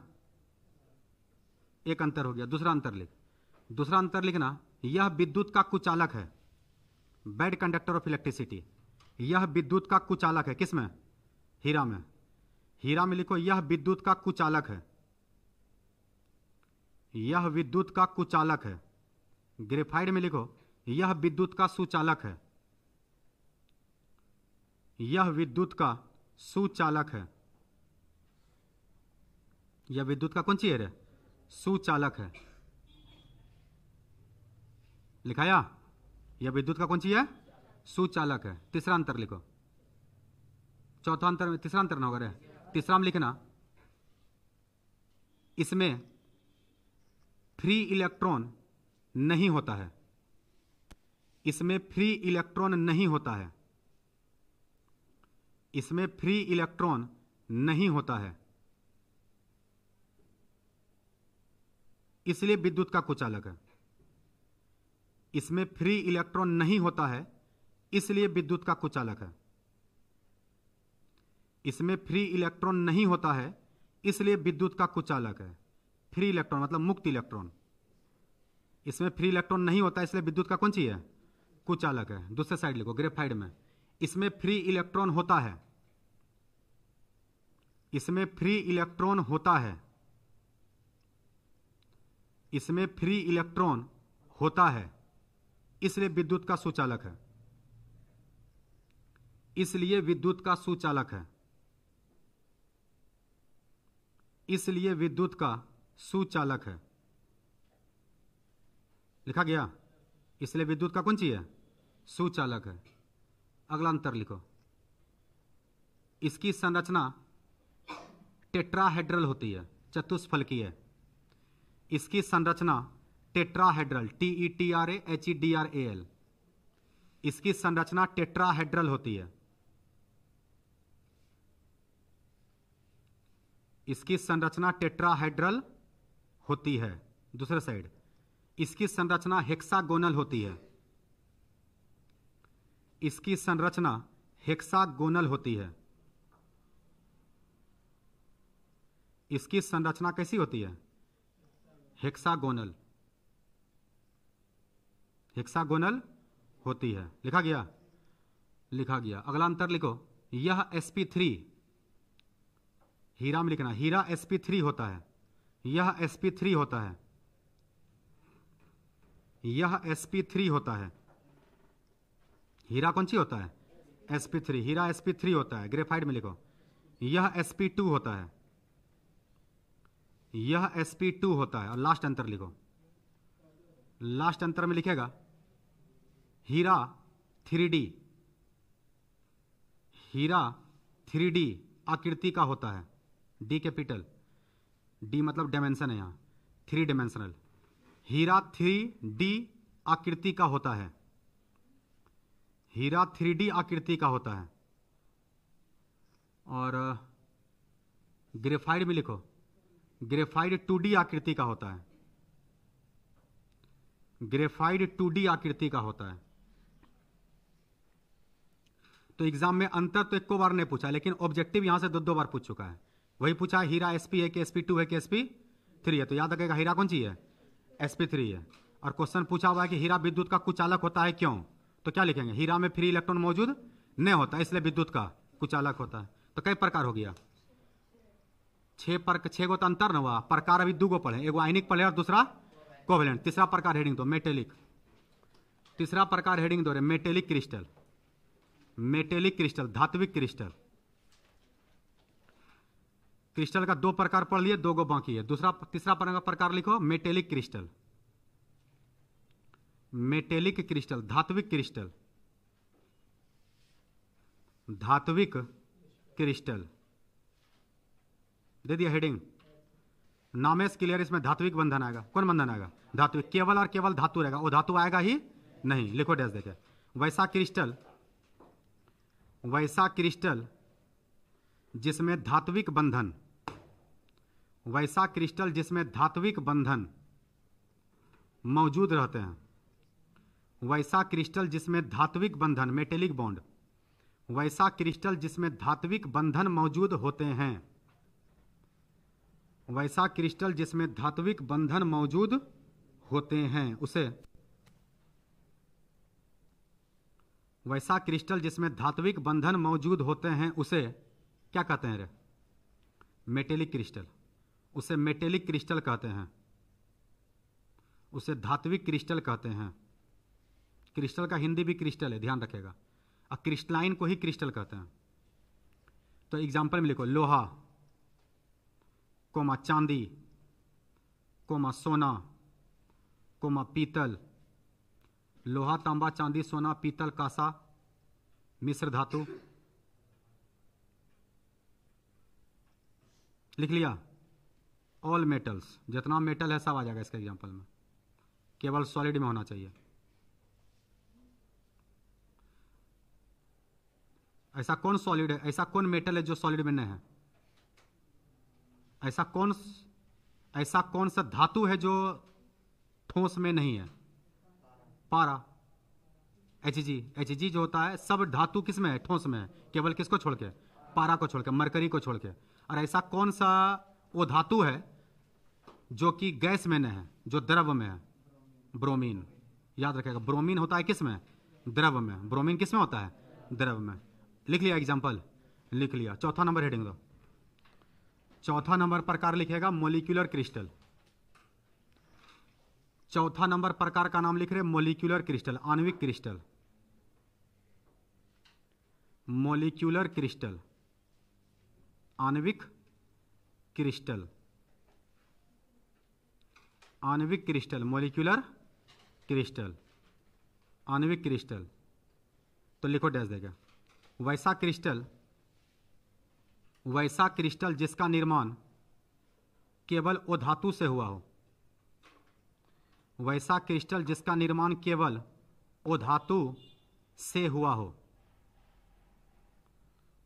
एक अंतर हो गया। दूसरा अंतर लिख, दूसरा अंतर लिखना, यह विद्युत का कुचालक है, बैड कंडक्टर ऑफ इलेक्ट्रिसिटी। यह विद्युत का कुचालक है। किसमें? हीरा में। हीरा में लिखो यह विद्युत का कुचालक है। यह विद्युत का कुचालक है। ग्रेफाइट में लिखो यह विद्युत का सुचालक है। यह विद्युत का सुचालक है। यह विद्युत का कौन सी है? सुचालक है। लिखाया? यह विद्युत का कौन सी है? सुचालक है। तीसरा अंतर लिखो। चौथा अंतर में तीसरा अंतर ना होगा रे। तीसरा में लिखना, इसमें फ्री इलेक्ट्रॉन नहीं होता है। इसमें फ्री इलेक्ट्रॉन नहीं होता है। इसमें फ्री इलेक्ट्रॉन नहीं होता है, इसलिए विद्युत का कुचालक है। इसमें फ्री इलेक्ट्रॉन नहीं होता है, इसलिए विद्युत का कुचालक है। इसमें फ्री इलेक्ट्रॉन नहीं होता है, इसलिए विद्युत का कुचालक है। फ्री इलेक्ट्रॉन मतलब मुक्त इलेक्ट्रॉन। इसमें फ्री इलेक्ट्रॉन नहीं होता है, इसलिए विद्युत का कौन सी है? कुचालक है। दूसरे साइड लिखो, ग्रेफाइट में इसमें फ्री इलेक्ट्रॉन होता है। इसमें फ्री इलेक्ट्रॉन होता है। इसमें फ्री इलेक्ट्रॉन होता है, इसलिए विद्युत का सुचालक है। इसलिए विद्युत का सुचालक है। इसलिए विद्युत का सुचालक है। लिखा गया? इसलिए विद्युत का कौन सी है? सुचालक है। अगला अंतर लिखो, इसकी संरचना टेट्राहेड्रल होती है, चतुष्फलकीय। इसकी संरचना टेट्राहेड्रल, TETRAHEDRAL। इसकी संरचना टेट्राहेड्रल होती है। इसकी संरचना टेट्राहेड्रल होती है। दूसरे साइड इसकी संरचना हेक्सागोनल होती है। इसकी संरचना हेक्सागोनल होती है। इसकी संरचना कैसी होती है? हेक्सागोनल, हेक्सागोनल होती है। लिखा गया? लिखा गया। अगला अंतर लिखो, यह sp3, हीरा में लिखना, हीरा sp3 होता है। यह sp3 होता है। यह sp3 होता है। हीरा कौन सी होता है? sp3। हीरा sp3 होता है। ग्रेफाइट में लिखो यह sp2 होता है। यह sp2 होता है। और लास्ट अंतर लिखो, लास्ट अंतर में लिखेगा हीरा 3D, हीरा 3D आकृति का होता है। डी कैपिटल, डी मतलब डायमेंशन है यहां, 3 डायमेंशनल। हीरा 3D आकृति का होता है, हीरा 3D आकृति का होता है। और ग्रेफाइट में लिखो, ग्रेफाइट 2D आकृति का होता है, ग्रेफाइट 2D आकृति का होता है। तो एग्जाम में अंतर तो एक बार नहीं पूछा, लेकिन ऑब्जेक्टिव यहां से दो बार पूछ चुका है। वही पूछा है हीरा sp है कि sp2 है कि sp3 है, तो याद रखेगा हीरा कौन सी है, sp3 है। और क्वेश्चन पूछा हुआ है कि हीरा विद्युत का कुचालक होता है, क्यों? तो क्या लिखेंगे, हीरा में फ्री इलेक्ट्रॉन मौजूद नहीं होता, इसलिए विद्युत का कुचालक होता है। तो कई प्रकार हो गया, 6 गो तो अंतर न हुआ, प्रकार अभी 2 गो पढ़े, एगो आयनिक पढ़े और दूसरा कोवेलेंट। तीसरा प्रकार हेडिंग दो मेटेलिक, तीसरा प्रकार हेडिंग दो रे मेटेलिक क्रिस्टल, मेटेलिक क्रिस्टल धात्विक क्रिस्टल। क्रिस्टल का 2 प्रकार पढ़ लिए, 2 गो बाकी है। तीसरा प्रकार लिखो मेटेलिक क्रिस्टल, मेटेलिक क्रिस्टल धात्विक क्रिस्टल, धात्विक क्रिस्टल दे दिया हेडिंग। नामेस क्लियर, इसमें धात्विक बंधन आएगा। कौन बंधन आएगा, धात्विक। केवल और केवल धातु रहेगा, वो धातु आएगा ही नहीं, लिखो डैश देके। वैसा क्रिस्टल, वैसा क्रिस्टल जिसमें धात्विक बंधन, वैसा क्रिस्टल जिसमें धात्विक बंधन मौजूद रहते हैं, वैसा क्रिस्टल जिसमें धात्विक बंधन मेटेलिक बॉन्ड, वैसा क्रिस्टल जिसमें धात्विक बंधन मौजूद होते हैं, वैसा क्रिस्टल जिसमें धात्विक बंधन मौजूद होते हैं उसे, वैसा क्रिस्टल जिसमें धात्विक बंधन मौजूद होते हैं उसे क्या कहते हैं रे, मेटेलिक क्रिस्टल। उसे मेटेलिक क्रिस्टल कहते हैं, उसे धात्विक क्रिस्टल कहते हैं। क्रिस्टल का हिंदी भी क्रिस्टल है, ध्यान रखेगा। और क्रिस्टलाइन को ही क्रिस्टल कहते हैं। तो एग्जांपल में लिखो लोहा कोमा चांदी कोमा सोना कोमा पीतल। लोहा तांबा चांदी सोना पीतल कांसा मिश्र धातु। लिख लिया, ऑल मेटल्स, जितना मेटल है सब आ जाएगा इसके एग्जांपल में, केवल सॉलिड में होना चाहिए। ऐसा कौन सॉलिड है, ऐसा कौन मेटल है जो सॉलिड में नहीं है? ऐसा कौन सा धातु है जो ठोस में नहीं है? पारा, Hg जो होता है, सब धातु किस में है, ठोस में है, केवल किसको छोड़ के, पारा को छोड़ के, मरकरी को छोड़ के। और ऐसा कौन सा वो धातु है जो कि गैस में नहीं है, जो द्रव में है? ब्रोमीन। याद रखेगा, ब्रोमीन होता है किस में, द्रव में। ब्रोमीन किस में होता है, द्रव में। लिख लिया एग्जांपल, लिख लिया। चौथा नंबर हेडिंग दो। चौथा नंबर प्रकार लिखेगा मोलिक्यूलर क्रिस्टल। चौथा नंबर प्रकार का नाम लिख रहे मोलिक्यूलर क्रिस्टल, आणविक क्रिस्टल। मोलिक्यूलर क्रिस्टल, आणविक क्रिस्टल, आणविक क्रिस्टल, मोलिक्यूलर क्रिस्टल, आणविक क्रिस्टल। तो लिखो डैश देगा। वैसा क्रिस्टल, वैसा क्रिस्टल जिसका निर्माण केवल ओ धातु से हुआ हो, वैसा क्रिस्टल जिसका निर्माण केवल ओ धातु से हुआ हो,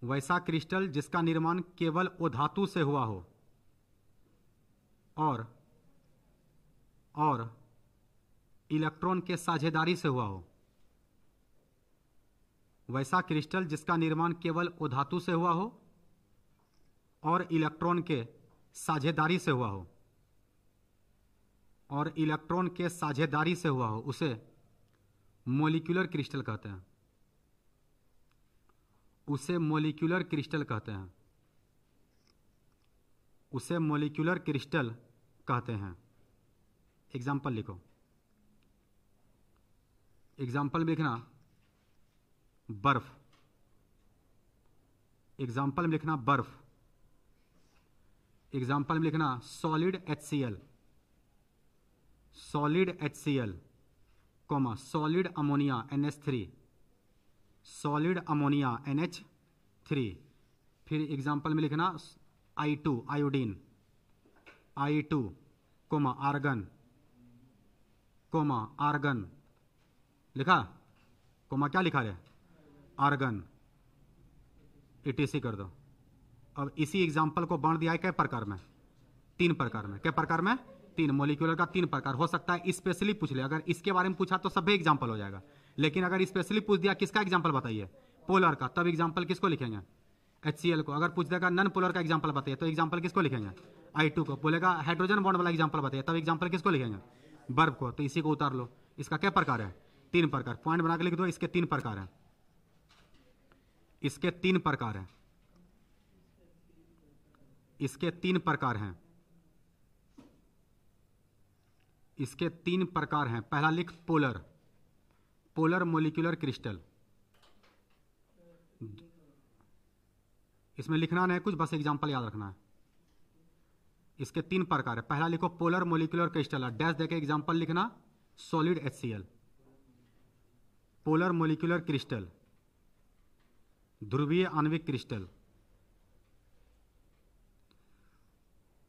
वैसा क्रिस्टल जिसका निर्माण केवल ओ धातु से हुआ हो और इलेक्ट्रॉन के साझेदारी से हुआ हो। वैसा क्रिस्टल जिसका निर्माण केवल ओ धातु से हुआ हो और इलेक्ट्रॉन के साझेदारी से हुआ हो, और इलेक्ट्रॉन के साझेदारी से हुआ हो, उसे मोलिक्यूलर क्रिस्टल कहते हैं। उसे मोलिक्यूलर क्रिस्टल कहते हैं। उसे मोलिक्यूलर क्रिस्टल कहते हैं। एग्जाम्पल लिखो। एग्जाम्पल लिखना बर्फ। एग्जाम्पल में लिखना बर्फ। एग्जाम्पल में लिखना solid HCl, solid HCl, comma solid ammonia NH3, solid ammonia NH3। फिर एग्जाम्पल में लिखना I2 iodine, I2 comma argon, comma argon लिखा, कोमा क्या लिखा रे, आर्गन, ETC कर दो। अब इसी एग्जाम्पल को बांट दिया है कै प्रकार में, 3 प्रकार में। कै प्रकार में? 3। मोलिकुलर का 3 प्रकार हो सकता है। स्पेशली पूछ ले, अगर इसके बारे में पूछा तो सभी एग्जाम्पल हो जाएगा, लेकिन अगर स्पेशली पूछ दिया किसका एग्जाम्पल बताइए, पोलर का, तब एग्जाम्पल किसको लिखेंगे, HCl को। अगर पूछ देगा नन पोलर का एग्जाम्पल बताइए तो एग्जाम्पल किसको लिखेंगे, I2 को। बोलेगा हाइड्रोजन बॉन्ड वाला एग्जाम्पल बताइए, तब एग्जाम्पल किसको लिखेंगे, बर्फ को। तो इसी को उतार लो। इसका क्या प्रकार है, 3 प्रकार। पॉइंट बना के लिख दो, इसके 3 प्रकार हैं, इसके 3 प्रकार हैं, इसके 3 प्रकार हैं, इसके 3 प्रकार हैं। पहला लिख पोलर, पोलर मोलिकुलर क्रिस्टल। इसमें लिखना नहीं कुछ, बस एग्जांपल याद रखना है। इसके 3 प्रकार है। पहला लिखो पोलर मोलिकुलर क्रिस्टल, डैश देके एग्जांपल लिखना solid HCl। Polar molecular crystal, ध्रुवीय आणविक क्रिस्टल,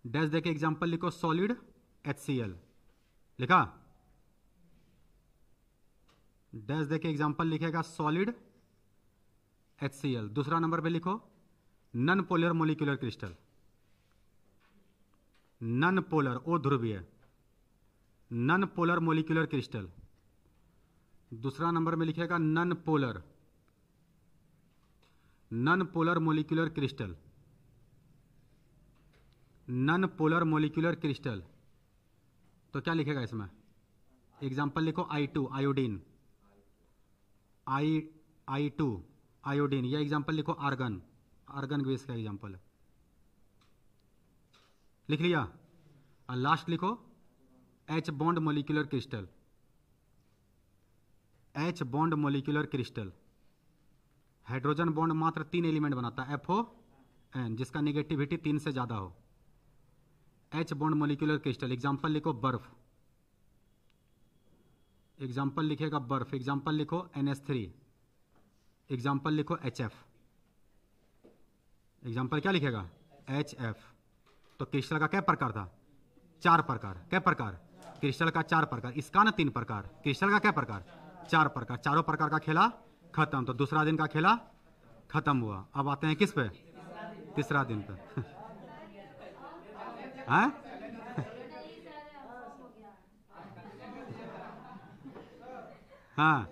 डैश देके एग्जांपल लिखो सॉलिड HCl। लिखा, डैश देके एग्जांपल लिखेगा सॉलिड HCl। दूसरा नंबर पे लिखो non polar molecular crystal, non polar, ओ ध्रुवीय, नन पोलर मोलिकुलर क्रिस्टल। दूसरा नंबर में लिखेगा non polar, non polar molecular crystal, non polar molecular crystal. तो क्या लिखेगा इसमें, एग्जाम्पल लिखो I2 आयोडीन, I2 आयोडीन। यह एग्जाम्पल लिखो आर्गन, आर्गन गैस का एग्जाम्पल है, लिख लिया। और लास्ट लिखो H bond molecular crystal, H bond molecular crystal. Hydrogen bond मात्र 3 एलिमेंट बनाता है, FON, जिसका नेगेटिविटी 3 से ज्यादा हो। H bond molecular crystal. Example लिखो बर्फ, एग्जाम्पल लिखेगा बर्फ। एग्जाम्पल लिखो NH3, एग्जाम्पल लिखो HF। एग्जाम्पल क्या लिखेगा, HF। तो क्रिस्टल का क्या प्रकार था, 4 प्रकार। क्या प्रकार, क्रिस्टल का 4 प्रकार। इसका ना 3 प्रकार, क्रिस्टल का क्या प्रकार, 4 प्रकार। चारों प्रकार का खेला खत्म। तो दूसरा दिन का खेला खत्म हुआ। अब आते हैं किस पे, तीसरा दिन पे। हाँ हाँ